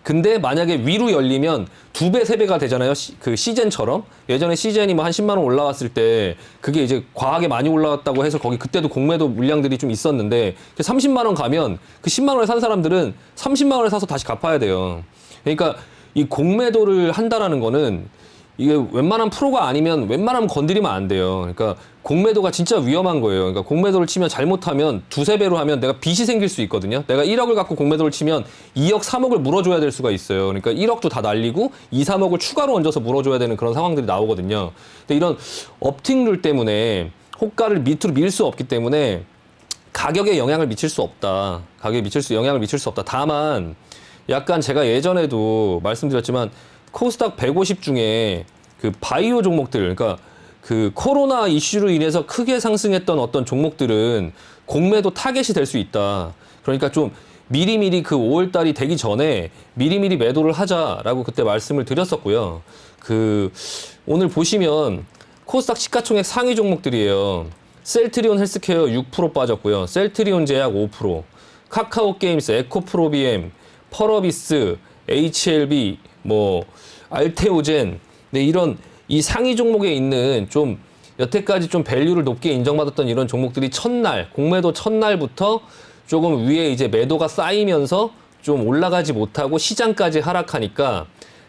근데 만약에 위로 열리면 2배, 3배가 되잖아요. 그 시젠처럼. 예전에 시젠이 뭐 한 10만 원 올라왔을 때 그게 이제 과하게 많이 올라왔다고 해서 거기 그때도 공매도 물량들이 좀 있었는데 30만 원 가면 그 10만 원에 산 사람들은 30만 원에 사서 다시 갚아야 돼요. 그러니까 이 공매도를 한다라는 거는 이게 웬만한 프로가 아니면 웬만하면 건드리면 안 돼요. 그러니까 공매도가 진짜 위험한 거예요. 그러니까 공매도를 치면 잘못하면 2~3배로 하면 내가 빚이 생길 수 있거든요. 내가 1억을 갖고 공매도를 치면 2억, 3억을 물어줘야 될 수가 있어요. 그러니까 1억도 다 날리고 2, 3억을 추가로 얹어서 물어줘야 되는 그런 상황들이 나오거든요. 근데 이런 업틱 룰 때문에 호가를 밑으로 밀 수 없기 때문에 가격에 영향을 미칠 수 없다. 영향을 미칠 수 없다. 다만 약간 제가 예전에도 말씀드렸지만 코스닥 150 중에 그 바이오 종목들, 그러니까 그 코로나 이슈로 인해서 크게 상승했던 어떤 종목들은 공매도 타겟이 될 수 있다. 그러니까 좀 미리미리 그 5월 달이 되기 전에 미리미리 매도를 하자라고 그때 말씀을 드렸었고요. 오늘 보시면 코스닥 시가총액 상위 종목들이에요. 셀트리온 헬스케어 6% 빠졌고요. 셀트리온 제약 5%, 카카오 게임스, 에코프로비엠, 펄어비스, HLB, 알테오젠, 네, 이런 이 상위 종목에 있는 좀 여태까지 좀 밸류를 높게 인정받았던 이런 종목들이 공매도 첫날부터 조금 위에 이제 매도가 쌓이면서 좀 올라가지 못하고 시장까지 하락하니까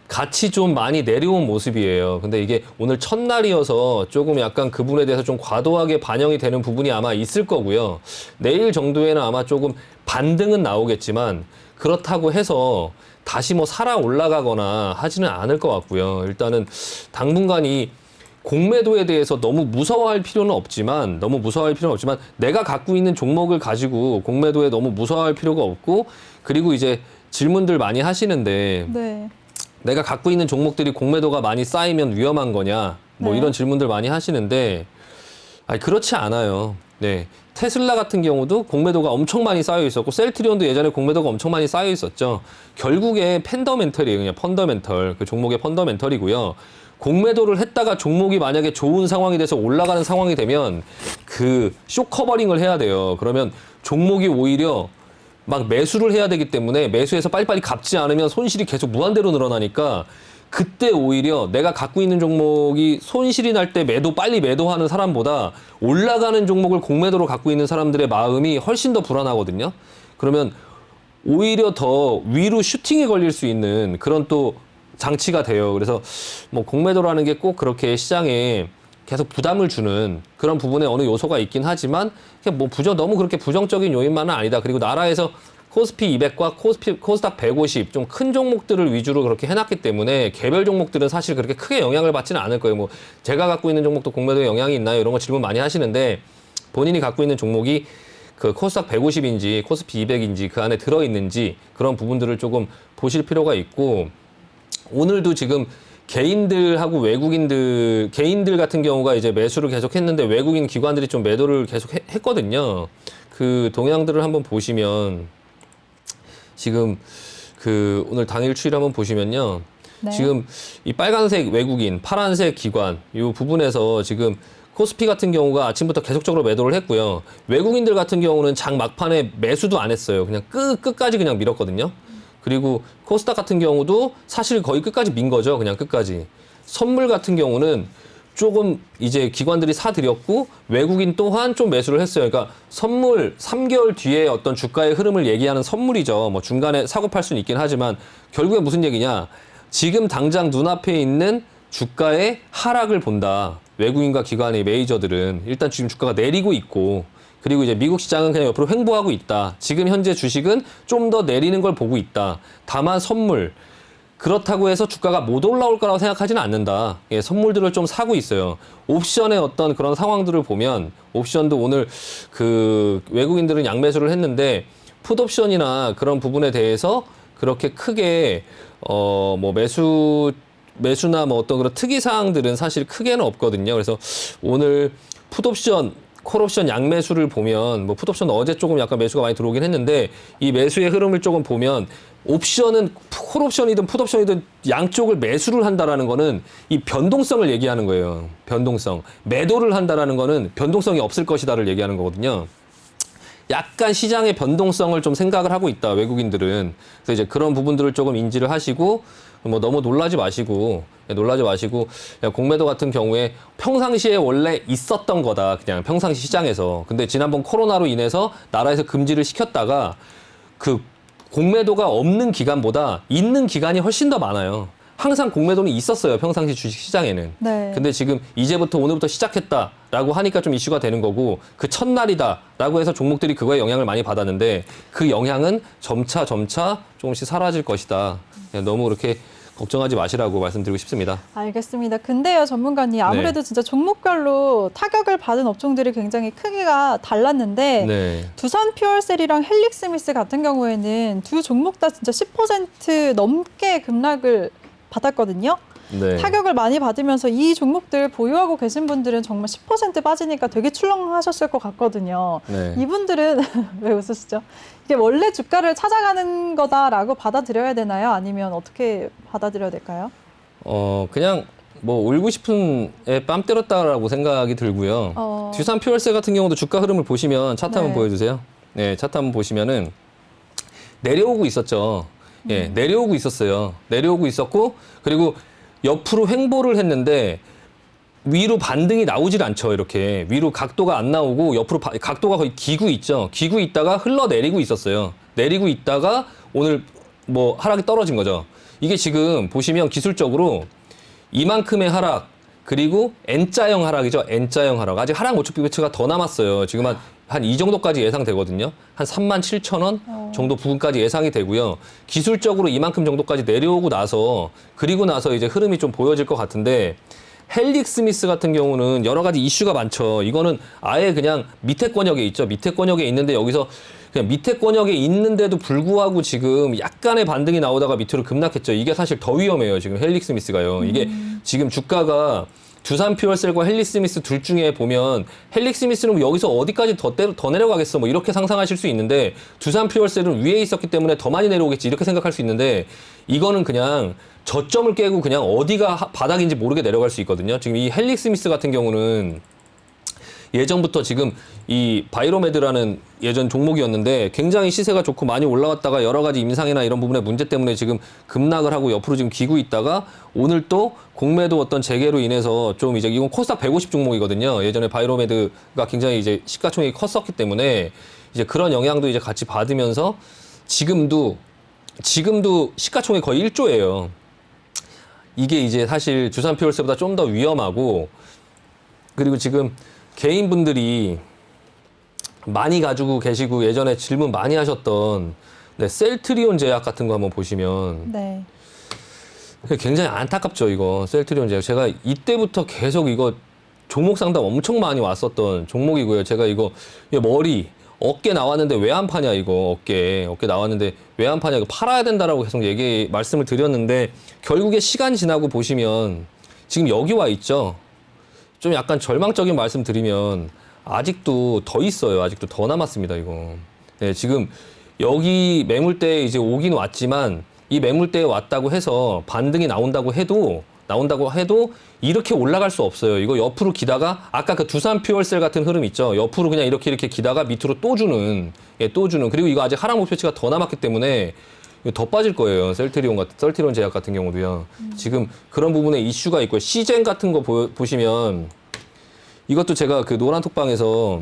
같이 좀 많이 내려온 모습이에요. 근데 이게 오늘 첫날이어서 조금 약간 그 부분에 대해서 좀 과도하게 반영이 되는 부분이 아마 있을 거고요. 내일 정도에는 아마 조금 반등은 나오겠지만 그렇다고 해서 다시 살아 올라가거나 하지는 않을 것 같고요. 일단은 당분간 이 공매도에 대해서 너무 무서워할 필요는 없지만 내가 갖고 있는 종목을 가지고 공매도에 너무 무서워할 필요가 없고 그리고 이제 질문들 많이 하시는데 네. 내가 갖고 있는 종목들이 공매도가 많이 쌓이면 위험한 거냐 네. 이런 질문들 많이 하시는데 아니, 그렇지 않아요. 네. 테슬라 같은 경우도 공매도가 엄청 많이 쌓여 있었고, 셀트리온도 예전에 공매도가 엄청 많이 쌓여 있었죠. 결국에 펀더멘털이에요. 그냥 펀더멘털. 그 종목의 펀더멘털이고요. 공매도를 했다가 종목이 만약에 좋은 상황이 돼서 올라가는 상황이 되면 그 쇼커버링을 해야 돼요. 그러면 종목이 오히려 막 매수를 해야 되기 때문에 매수해서 빨리빨리 갚지 않으면 손실이 계속 무한대로 늘어나니까 그때 오히려 내가 갖고 있는 종목이 손실이 날 때 빨리 매도하는 사람보다 올라가는 종목을 공매도로 갖고 있는 사람들의 마음이 훨씬 더 불안하거든요. 그러면 오히려 더 위로 슈팅에 걸릴 수 있는 그런 또 장치가 돼요. 그래서 뭐 공매도라는 게 꼭 그렇게 시장에 계속 부담을 주는 그런 부분에 어느 요소가 있긴 하지만 뭐 너무 그렇게 부정적인 요인만은 아니다. 그리고 나라에서 코스피 200과 코스닥 150 좀 큰 종목들을 위주로 그렇게 해놨기 때문에 개별 종목들은 사실 그렇게 크게 영향을 받지는 않을 거예요. 뭐 제가 갖고 있는 종목도 공매도에 영향이 있나요? 이런 거 질문 많이 하시는데 본인이 갖고 있는 종목이 그 코스닥 150인지 코스피 200인지 그 안에 들어있는지 그런 부분들을 조금 보실 필요가 있고 오늘도 지금 개인들하고 개인들 같은 경우가 이제 매수를 계속 했는데 외국인 기관들이 좀 매도를 계속 했거든요. 그 동향들을 한번 보시면 지금 그 오늘 당일 추이를 한번 보시면요. 네. 지금 이 빨간색 외국인, 파란색 기관 이 부분에서 지금 코스피 같은 경우가 아침부터 계속적으로 매도를 했고요. 외국인들 같은 경우는 장 막판에 매수도 안 했어요. 그냥 끝까지 그냥 밀었거든요. 그리고 코스닥 같은 경우도 사실 거의 끝까지 민 거죠. 그냥 끝까지. 선물 같은 경우는 조금 이제 기관들이 사들였고 외국인 또한 좀 매수를 했어요. 그러니까 선물 3개월 뒤에 어떤 주가의 흐름을 얘기하는 선물이죠. 뭐 중간에 사고 팔 수는 있긴 하지만 결국에 무슨 얘기냐. 지금 당장 눈앞에 있는 주가의 하락을 본다. 외국인과 기관의 메이저들은 일단 지금 주가가 내리고 있고 그리고 이제 미국 시장은 그냥 옆으로 횡보하고 있다. 지금 현재 주식은 좀 더 내리는 걸 보고 있다. 다만 선물 그렇다고 해서 주가가 못 올라올 거라고 생각하지는 않는다. 예, 선물들을 좀 사고 있어요. 옵션의 어떤 그런 상황들을 보면 옵션도 오늘 그 외국인들은 양매수를 했는데 풋옵션이나 그런 부분에 대해서 그렇게 크게 뭐 매수나 뭐 어떤 그런 특이 사항들은 사실 크게는 없거든요. 그래서 오늘 풋옵션 콜옵션 양매수를 보면 뭐 풋옵션 어제 조금 약간 매수가 많이 들어오긴 했는데 이 매수의 흐름을 조금 보면 옵션은 콜옵션이든 풋옵션이든 양쪽을 매수를 한다라는 거는 이 변동성을 얘기하는 거예요. 변동성. 매도를 한다라는 거는 변동성이 없을 것이다를 얘기하는 거거든요. 약간 시장의 변동성을 좀 생각을 하고 있다. 외국인들은. 그래서 이제 그런 부분들을 조금 인지를 하시고 뭐 너무 놀라지 마시고 공매도 같은 경우에 평상시에 원래 있었던 거다. 그냥 평상시 시장에서. 근데 지난번 코로나로 인해서 나라에서 금지를 시켰다가 그 공매도가 없는 기간보다 있는 기간이 훨씬 더 많아요. 항상 공매도는 있었어요. 평상시 주식 시장에는. 네. 근데 지금 이제부터 오늘부터 시작했다라고 하니까 좀 이슈가 되는 거고 그 첫날이다라고 해서 종목들이 그거에 영향을 많이 받았는데 그 영향은 점차 조금씩 사라질 것이다. 너무 그렇게 걱정하지 마시라고 말씀드리고 싶습니다. 알겠습니다. 근데요, 전문가님, 아무래도 진짜 종목별로 타격을 받은 업종들이 굉장히 크기가 달랐는데 네. 두산 퓨얼셀이랑 헬릭스미스 같은 경우에는 두 종목 다 진짜 10% 넘게 급락을 받았거든요. 네. 타격을 많이 받으면서 이 종목들 보유하고 계신 분들은 정말 10% 빠지니까 되게 출렁하셨을 것 같거든요. 네. 이분들은 왜 웃으시죠? 이게 원래 주가를 찾아가는 거다라고 받아들여야 되나요? 아니면 어떻게 받아들여야 될까요? 그냥 뭐 울고 싶은 애 뺨 때렸다라고 생각이 들고요. 두산 퓨얼셀 같은 경우도 주가 흐름을 보시면 차트 한번 보여주세요. 네, 차트 한번 보시면은 내려오고 있었죠. 예, 내려오고 있었어요. 내려오고 있었고 그리고 옆으로 횡보를 했는데 위로 반등이 나오질 않죠. 이렇게 위로 각도가 안 나오고 옆으로 각도가 거의 기고 있죠. 기고 있다가 흘러내리고 있었어요. 내리고 있다가 오늘 뭐 하락이 떨어진 거죠. 이게 지금 보시면 기술적으로 이만큼의 하락 그리고 N자형 하락이죠. N자형 하락. 아직 하락 모축 피보치가 더 남았어요. 지금 한 이 정도까지 예상되거든요. 한 37,000원 정도 부근까지 예상이 되고요. 기술적으로 이만큼 정도까지 내려오고 나서 그리고 나서 이제 흐름이 좀 보여질 것 같은데 헬릭스미스 같은 경우는 여러 가지 이슈가 많죠. 이거는 아예 그냥 밑에 권역에 있죠. 밑에 권역에 있는데 여기서 그냥 밑에 권역에 있는데도 불구하고 지금 약간의 반등이 나오다가 밑으로 급락했죠. 이게 사실 더 위험해요. 지금 헬릭스미스가요. 이게 지금 주가가 두산 퓨어셀과 헨리 스미스 둘 중에 보면 헨리 스미스는 여기서 어디까지 더 내려가겠어 뭐 이렇게 상상하실 수 있는데 두산 퓨어셀은 위에 있었기 때문에 더 많이 내려오겠지 이렇게 생각할 수 있는데 이거는 그냥 저점을 깨고 그냥 어디가 바닥인지 모르게 내려갈 수 있거든요. 지금 이 헨리 스미스 같은 경우는 예전부터 지금 이 바이로메드라는 예전 종목이었는데 굉장히 시세가 좋고 많이 올라왔다가 여러 가지 임상이나 이런 부분의 문제 때문에 지금 급락을 하고 옆으로 지금 기고 있다가 오늘 또 공매도 어떤 재개로 인해서 좀 이제 이건 코스닥 150 종목이거든요. 예전에 바이로메드가 굉장히 이제 시가총액이 컸었기 때문에 이제 그런 영향도 이제 같이 받으면서 지금도 시가총액 거의 1조예요. 이게 이제 사실 두산 퓨어셀보다 좀 더 위험하고 그리고 지금 개인분들이 많이 가지고 계시고 예전에 질문 많이 하셨던 셀트리온 제약 같은 거 한번 보시면 네. 굉장히 안타깝죠, 이거. 셀트리온 제약. 제가 이때부터 계속 이거 종목 상담 엄청 많이 왔었던 종목이고요. 제가 이거 머리, 어깨 나왔는데 왜 안 파냐, 이거. 어깨 나왔는데 왜 안 파냐. 이거 팔아야 된다라고 계속 말씀을 드렸는데 결국에 시간 지나고 보시면 지금 여기 와 있죠. 좀 약간 절망적인 말씀 드리면 아직도 더 있어요. 아직도 더 남았습니다, 이거. 네, 지금 여기 매물대에 이제 오긴 왔지만 이 매물대에 왔다고 해서 반등이 나온다고 해도 이렇게 올라갈 수 없어요. 이거 옆으로 기다가 아까 그 두산 퓨어셀 같은 흐름 있죠. 옆으로 그냥 이렇게 기다가 밑으로 또 주는. 그리고 이거 아직 하락 목표치가 더 남았기 때문에 더 빠질 거예요. 셀트리온 제약 같은 경우도요. 지금 그런 부분에 이슈가 있고요. 시젠 같은 거 보시면 이것도 제가 그 노란톡방에서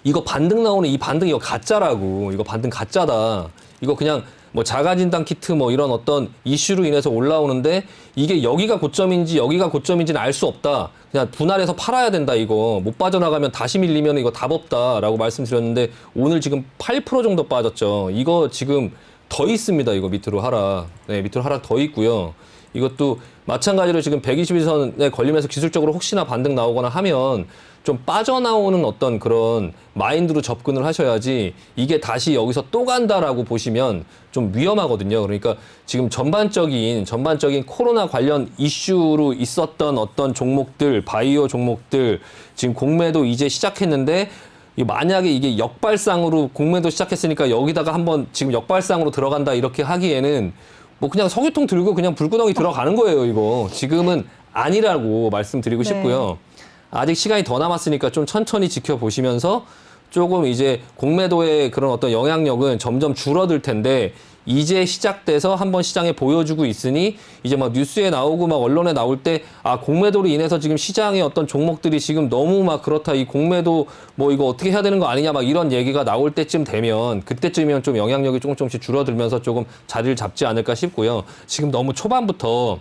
이거 반등 나오는 이 반등 이거 가짜라고. 이거 반등 가짜다. 이거 그냥 뭐 자가진단 키트 뭐 이런 어떤 이슈로 인해서 올라오는데 이게 여기가 고점인지는 알 수 없다. 그냥 분할해서 팔아야 된다 이거. 못 빠져나가면 다시 밀리면 이거 답 없다라고 말씀드렸는데 오늘 지금 8% 정도 빠졌죠. 이거 지금 더 있습니다. 이거 밑으로 하락. 네, 밑으로 하락 더 있고요. 이것도 마찬가지로 지금 121선에 걸리면서 기술적으로 혹시나 반등 나오거나 하면 좀 빠져나오는 어떤 그런 마인드로 접근을 하셔야지 이게 다시 여기서 또 간다라고 보시면 좀 위험하거든요. 그러니까 지금 전반적인 코로나 관련 이슈로 있었던 어떤 종목들, 바이오 종목들 지금 공매도 이제 시작했는데 만약에 이게 역발상으로 공매도 시작했으니까 여기다가 한번 지금 역발상으로 들어간다 이렇게 하기에는 뭐 그냥 석유통 들고 그냥 불구덩이 들어가는 거예요, 이거. 지금은 아니라고 말씀드리고 싶고요. 아직 시간이 더 남았으니까 좀 천천히 지켜보시면서 조금 이제 공매도의 그런 어떤 영향력은 점점 줄어들 텐데 이제 시작돼서 한번 시장에 보여주고 있으니 이제 막 뉴스에 나오고 막 언론에 나올 때 공매도로 인해서 지금 시장의 어떤 종목들이 지금 너무 막 그렇다 이 공매도 뭐 이거 어떻게 해야 되는 거 아니냐 막 이런 얘기가 나올 때쯤 되면 그때쯤이면 좀 영향력이 조금씩 줄어들면서 조금 자리를 잡지 않을까 싶고요. 지금 너무 초반부터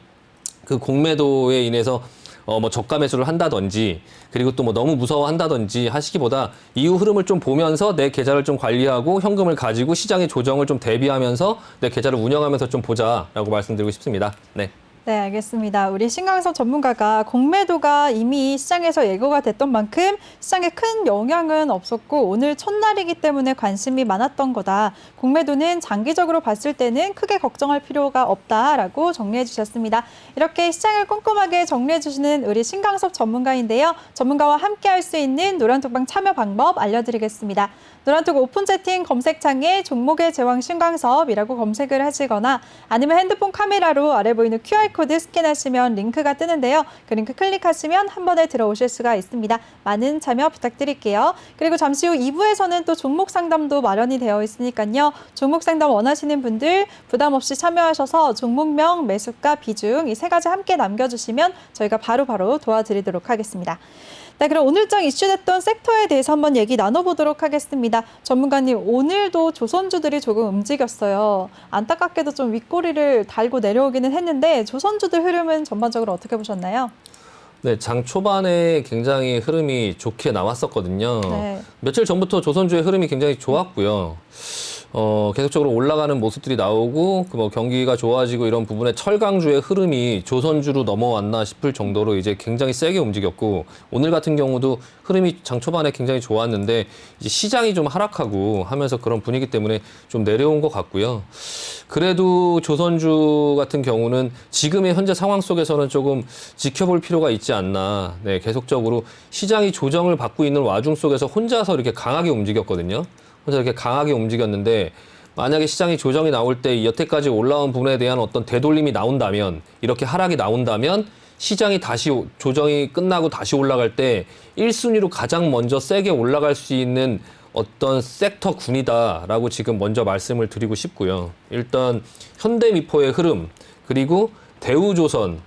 그 공매도에 인해서 뭐 저가 매수를 한다든지 그리고 또 뭐 너무 무서워한다든지 하시기보다 이후 흐름을 좀 보면서 내 계좌를 좀 관리하고 현금을 가지고 시장의 조정을 좀 대비하면서 내 계좌를 운영하면서 좀 보자라고 말씀드리고 싶습니다. 네. 네, 알겠습니다. 우리 신강섭 전문가가 공매도가 이미 시장에서 예고가 됐던 만큼 시장에 큰 영향은 없었고 오늘 첫날이기 때문에 관심이 많았던 거다. 공매도는 장기적으로 봤을 때는 크게 걱정할 필요가 없다라고 정리해 주셨습니다. 이렇게 시장을 꼼꼼하게 정리해 주시는 우리 신강섭 전문가인데요. 전문가와 함께 할 수 있는 노란톡방 참여 방법 알려드리겠습니다. 노란톡 오픈 채팅 검색창에 종목의 제왕 신강섭이라고 검색을 하시거나 아니면 핸드폰 카메라로 아래 보이는 QR코드 스캔하시면 링크가 뜨는데요. 그 링크 클릭하시면 한 번에 들어오실 수가 있습니다. 많은 참여 부탁드릴게요. 그리고 잠시 후 2부에서는 또 종목 상담도 마련이 되어 있으니까요. 종목 상담 원하시는 분들 부담 없이 참여하셔서 종목명, 매수가, 비중 이 세 가지 함께 남겨주시면 저희가 바로바로 도와드리도록 하겠습니다. 네, 그럼 오늘장 이슈됐던 섹터에 대해서 한번 얘기 나눠보도록 하겠습니다. 전문가님, 오늘도 조선주들이 조금 움직였어요. 안타깝게도 좀 윗꼬리를 달고 내려오기는 했는데 조선주들 흐름은 전반적으로 어떻게 보셨나요? 네, 장 초반에 굉장히 흐름이 좋게 나왔었거든요. 네. 며칠 전부터 조선주의 흐름이 굉장히 좋았고요. 계속적으로 올라가는 모습들이 나오고 그 뭐 경기가 좋아지고 이런 부분에 철강주의 흐름이 조선주로 넘어왔나 싶을 정도로 이제 굉장히 세게 움직였고 오늘 같은 경우도 흐름이 장 초반에 굉장히 좋았는데 이제 시장이 좀 하락하고 하면서 그런 분위기 때문에 좀 내려온 것 같고요. 그래도 조선주 같은 경우는 지금의 현재 상황 속에서는 조금 지켜볼 필요가 있지 않나. 네, 계속적으로 시장이 조정을 받고 있는 와중 속에서 혼자서 이렇게 강하게 움직였거든요. 혼자 이렇게 강하게 움직였는데 만약에 시장이 조정이 나올 때 여태까지 올라온 부분에 대한 어떤 되돌림이 나온다면 이렇게 하락이 나온다면 시장이 다시 조정이 끝나고 다시 올라갈 때 1순위로 가장 먼저 세게 올라갈 수 있는 어떤 섹터군이다라고 지금 먼저 말씀을 드리고 싶고요. 일단 현대미포의 흐름 그리고 대우조선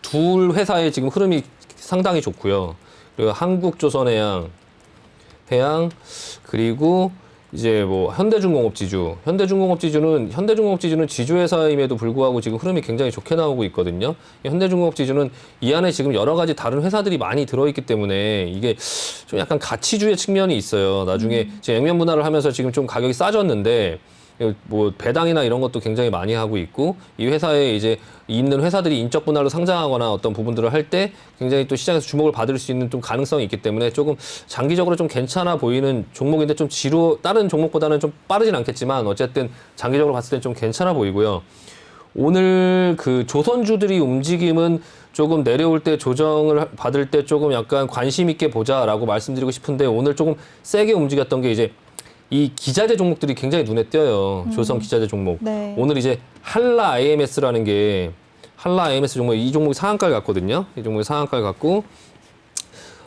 둘 회사의 지금 흐름이 상당히 좋고요. 그리고 한국조선해양 그리고 이제 뭐 현대중공업지주는 지주회사임에도 불구하고 지금 흐름이 굉장히 좋게 나오고 있거든요. 현대중공업지주는 이 안에 지금 여러 가지 다른 회사들이 많이 들어있기 때문에 이게 좀 약간 가치주의 측면이 있어요. 나중에 지금 액면 분할을 하면서 지금 좀 가격이 싸졌는데 뭐 배당이나 이런 것도 굉장히 많이 하고 있고 이 회사에 이제 있는 회사들이 인적 분할로 상장하거나 어떤 부분들을 할 때 굉장히 또 시장에서 주목을 받을 수 있는 좀 가능성이 있기 때문에 조금 장기적으로 좀 괜찮아 보이는 종목인데 좀 다른 종목보다는 좀 빠르진 않겠지만 어쨌든 장기적으로 봤을 때 좀 괜찮아 보이고요. 오늘 그 조선주들이 움직임은 조금 내려올 때 조정을 받을 때 조금 약간 관심 있게 보자라고 말씀드리고 싶은데 오늘 조금 세게 움직였던 게 이제 이 기자재 종목들이 굉장히 눈에 띄어요. 조선 기자재 종목. 네. 오늘 이제 한라 IMS라는 게 한라 IMS 종목 이 종목이 상한가를 갔거든요. 이 종목이 상한가를 갔고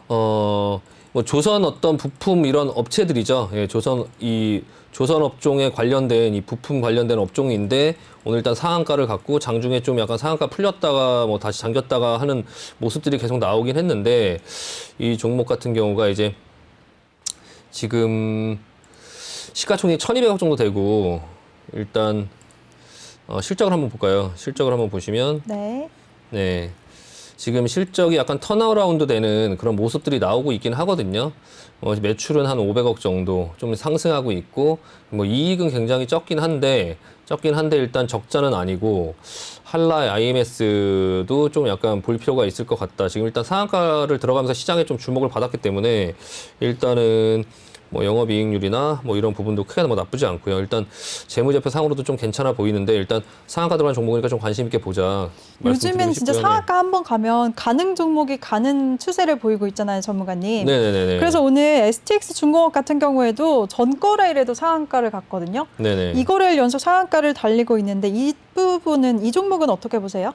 뭐 조선 어떤 부품 이런 업체들이죠. 예, 조선 업종에 관련된 이 부품 관련된 업종인데 오늘 일단 상한가를 갔고 장중에 좀 약간 상한가 풀렸다가 뭐 다시 잠겼다가 하는 모습들이 계속 나오긴 했는데 이 종목 같은 경우가 이제 지금 시가총액 1,200억 정도 되고 일단 실적을 한번 볼까요? 실적을 한번 보시면 네. 지금 실적이 약간 턴어라운드 되는 그런 모습들이 나오고 있긴 하거든요. 매출은 한 500억 정도 좀 상승하고 있고 뭐 이익은 굉장히 적긴 한데 일단 적자는 아니고 한라 IMS도 좀 약간 볼 필요가 있을 것 같다. 지금 일단 상한가를 들어가면서 시장에 좀 주목을 받았기 때문에 일단은 뭐 영업이익률이나 뭐 이런 부분도 크게 뭐 나쁘지 않고요. 일단 재무제표상으로도 좀 괜찮아 보이는데 일단 상한가 들어간 종목이니까 좀 관심 있게 보자. 요즘엔 진짜 싶고요. 상한가 한번 가면 가는 종목이 가는 추세를 보이고 있잖아요, 전문가님. 네네네. 그래서 오늘 STX 중공업 같은 경우에도 전거래일에도 상한가를 갔거든요. 네네. 이거를 연속 상한가를 달리고 있는데 이 부분은 이 종목은 어떻게 보세요?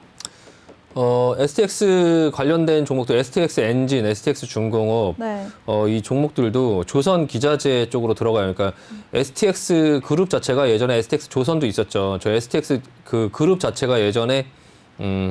STX 관련된 종목들, STX 엔진, STX 중공업, 네. 이 종목들도 조선 기자재 쪽으로 들어가요. 그러니까 STX 그룹 자체가 예전에 STX 조선도 있었죠. 저 STX 그 그룹 자체가 예전에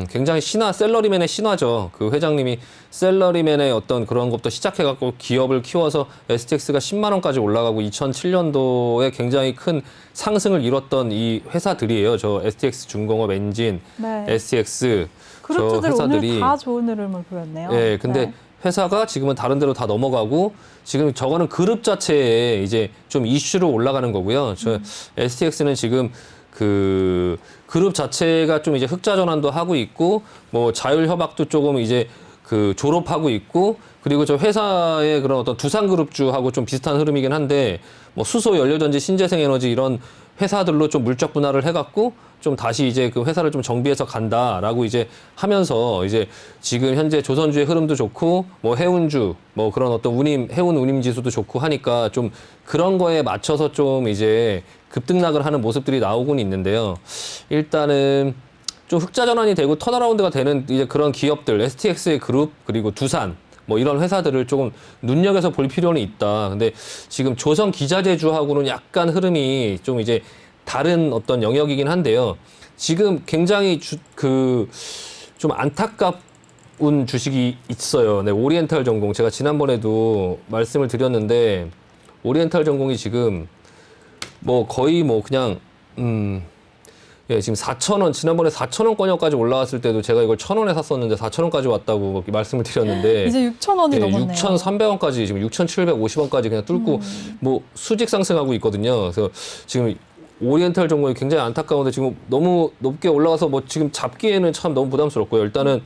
굉장히 셀러리맨의 신화죠. 그 회장님이 셀러리맨의 어떤 그런 것부터 시작해갖고 기업을 키워서 STX가 10만 원까지 올라가고 2007년도에 굉장히 큰 상승을 이뤘던 이 회사들이에요. 저 STX 중공업 엔진, 네. STX 그룹주들 저 오늘 회사들이 다 좋은 흐름을 보였네요. 예, 근데 회사가 지금은 다른 데로 다 넘어가고 지금 저거는 그룹 자체에 이제 좀 이슈로 올라가는 거고요. 저 STX는 지금 그 그룹 자체가 좀 이제 흑자 전환도 하고 있고 뭐 자율 협약도 조금 이제 그 졸업하고 있고 그리고 저 회사의 그런 어떤 두산그룹주하고 좀 비슷한 흐름이긴 한데 뭐 수소 연료전지 신재생에너지 이런 회사들로 좀 물적 분할을 해갖고 좀 다시 이제 그 회사를 좀 정비해서 간다라고 이제 하면서 이제 지금 현재 조선주의 흐름도 좋고 뭐 해운주 뭐 그런 어떤 해운 운임 지수도 좋고 하니까 좀 그런 거에 맞춰서 좀 이제 급등락을 하는 모습들이 나오곤 있는데요. 일단은 좀 흑자 전환이 되고 턴어라운드가 되는 이제 그런 기업들, STX의 그룹 그리고 두산 뭐 이런 회사들을 조금 눈여겨서 볼 필요는 있다. 근데 지금 조선 기자재주하고는 약간 흐름이 좀 이제 다른 어떤 영역이긴 한데요. 지금 굉장히 좀 안타까운 주식이 있어요. 네, 오리엔탈 전공. 제가 지난번에도 말씀을 드렸는데 오리엔탈 전공이 지금 뭐 거의 뭐 그냥 예, 지금 4,000원, 지난번에 4,000원권역까지 올라왔을 때도 제가 이걸 1,000원에 샀었는데 4,000원까지 왔다고 말씀을 드렸는데 이제 6,000원이 예, 넘었네요. 6,300원까지 지금 6,750원까지 그냥 뚫고 뭐 수직 상승하고 있거든요. 그래서 지금 오리엔탈 종목이 굉장히 안타까운데 지금 너무 높게 올라가서 뭐 지금 잡기에는 참 너무 부담스럽고요. 일단은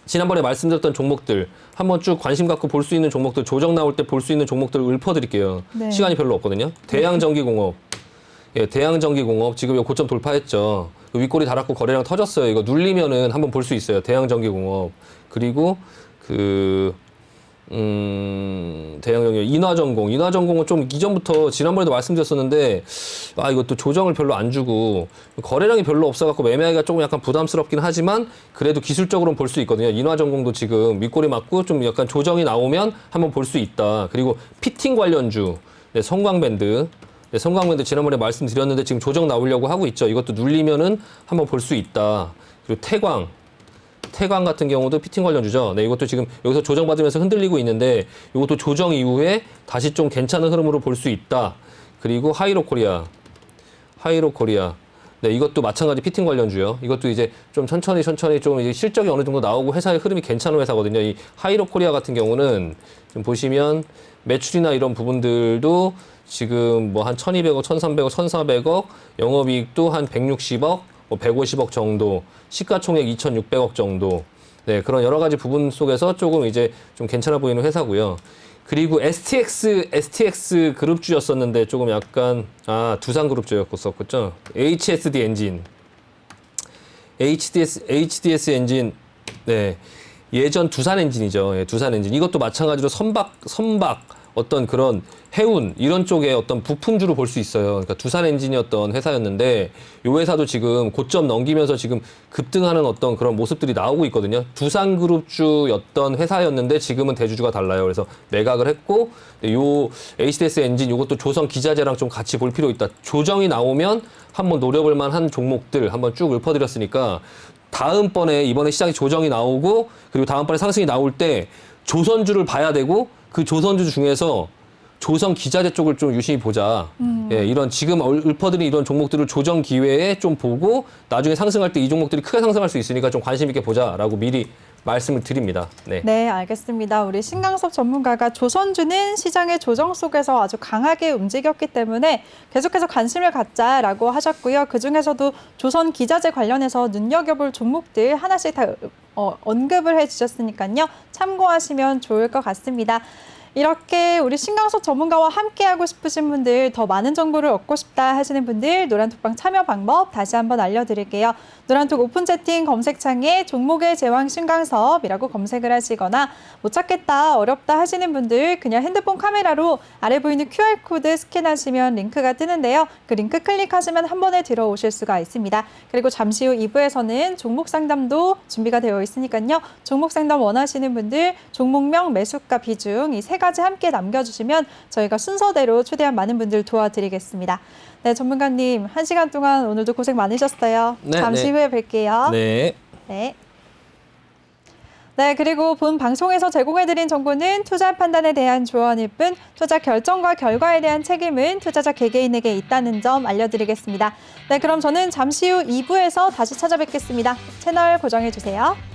지난번에 말씀드렸던 종목들 한번 쭉 관심 갖고 볼 수 있는 종목들 조정 나올 때 볼 수 있는 종목들을 읊어드릴게요. 네. 시간이 별로 없거든요. 대양전기공업. 예, 대양전기공업 지금 이 고점 돌파했죠. 그 윗골이 달았고 거래량 터졌어요. 이거 눌리면은 한번 볼 수 있어요. 대양전기공업. 그리고 대양전기 인화전공은 좀 이전부터 지난번에도 말씀드렸었는데 이것도 조정을 별로 안 주고 거래량이 별로 없어갖고 매매하기가 조금 약간 부담스럽긴 하지만 그래도 기술적으로는 볼 수 있거든요. 인화전공도 지금 윗골이 맞고 좀 약간 조정이 나오면 한번 볼 수 있다. 그리고 피팅 관련주, 네, 성광밴드. 네, 성광밴드 지난번에 말씀드렸는데 지금 조정 나오려고 하고 있죠. 이것도 눌리면은 한번 볼 수 있다. 그리고 태광 같은 경우도 피팅 관련주죠. 네, 이것도 지금 여기서 조정받으면서 흔들리고 있는데 이것도 조정 이후에 다시 좀 괜찮은 흐름으로 볼 수 있다. 그리고 하이로코리아. 네, 이것도 마찬가지 피팅 관련주요. 이것도 이제 좀 천천히 좀 이제 실적이 어느 정도 나오고 회사의 흐름이 괜찮은 회사거든요. 이 하이로코리아 같은 경우는 지금 보시면 매출이나 이런 부분들도 지금 뭐 한 1,200억, 1,300억, 1,400억, 영업이익도 한 160억, 뭐 150억 정도, 시가총액 2,600억 정도. 네, 그런 여러 가지 부분 속에서 조금 이제 좀 괜찮아 보이는 회사고요. 그리고 STX 그룹주였었는데 조금 약간 두산 그룹주였었죠. HSD 엔진. HDS 엔진. 네. 예전 두산 엔진이죠. 예, 두산 엔진. 이것도 마찬가지로 선박 어떤 그런 해운 이런 쪽에 어떤 부품주로 볼 수 있어요. 그러니까 두산 엔진이었던 회사였는데 이 회사도 지금 고점 넘기면서 지금 급등하는 어떤 그런 모습들이 나오고 있거든요. 두산그룹주였던 회사였는데 지금은 대주주가 달라요. 그래서 매각을 했고 요 HDS 엔진 이것도 조선 기자재랑 좀 같이 볼 필요 있다. 조정이 나오면 한번 노려볼 만한 종목들 한번 쭉 읊어드렸으니까 다음번에 이번에 시장이 조정이 나오고 그리고 다음번에 상승이 나올 때 조선주를 봐야 되고 그 조선주 중에서 조선 기자재 쪽을 좀 유심히 보자. 예, 이런 지금 읊어드린 이런 종목들을 조정 기회에 좀 보고 나중에 상승할 때 이 종목들이 크게 상승할 수 있으니까 좀 관심 있게 보자라고 미리 말씀을 드립니다. 네. 네, 알겠습니다. 우리 신강섭 전문가가 조선주는 시장의 조정 속에서 아주 강하게 움직였기 때문에 계속해서 관심을 갖자라고 하셨고요. 그중에서도 조선 기자재 관련해서 눈여겨볼 종목들 하나씩 다 언급을 해주셨으니까요. 참고하시면 좋을 것 같습니다. 이렇게 우리 신강섭 전문가와 함께하고 싶으신 분들, 더 많은 정보를 얻고 싶다 하시는 분들 노란톡방 참여 방법 다시 한번 알려드릴게요. 노란톡 오픈 채팅 검색창에 종목의 제왕 신강섭이라고 검색을 하시거나 못 찾겠다, 어렵다 하시는 분들 그냥 핸드폰 카메라로 아래 보이는 QR코드 스캔하시면 링크가 뜨는데요. 그 링크 클릭하시면 한 번에 들어오실 수가 있습니다. 그리고 잠시 후 2부에서는 종목 상담도 준비가 되어 있으니까요. 종목 상담 원하시는 분들 종목명, 매수가, 비중 이 세 가지 함께 남겨주시면 저희가 순서대로 최대한 많은 분들 도와드리겠습니다. 네, 전문가님 1시간 동안 오늘도 고생 많으셨어요. 네, 잠시 후에 뵐게요. 네. 네. 네, 그리고 본 방송에서 제공해드린 정보는 투자 판단에 대한 조언일 뿐 투자 결정과 결과에 대한 책임은 투자자 개개인에게 있다는 점 알려드리겠습니다. 네, 그럼 저는 잠시 후 2부에서 다시 찾아뵙겠습니다. 채널 고정해주세요.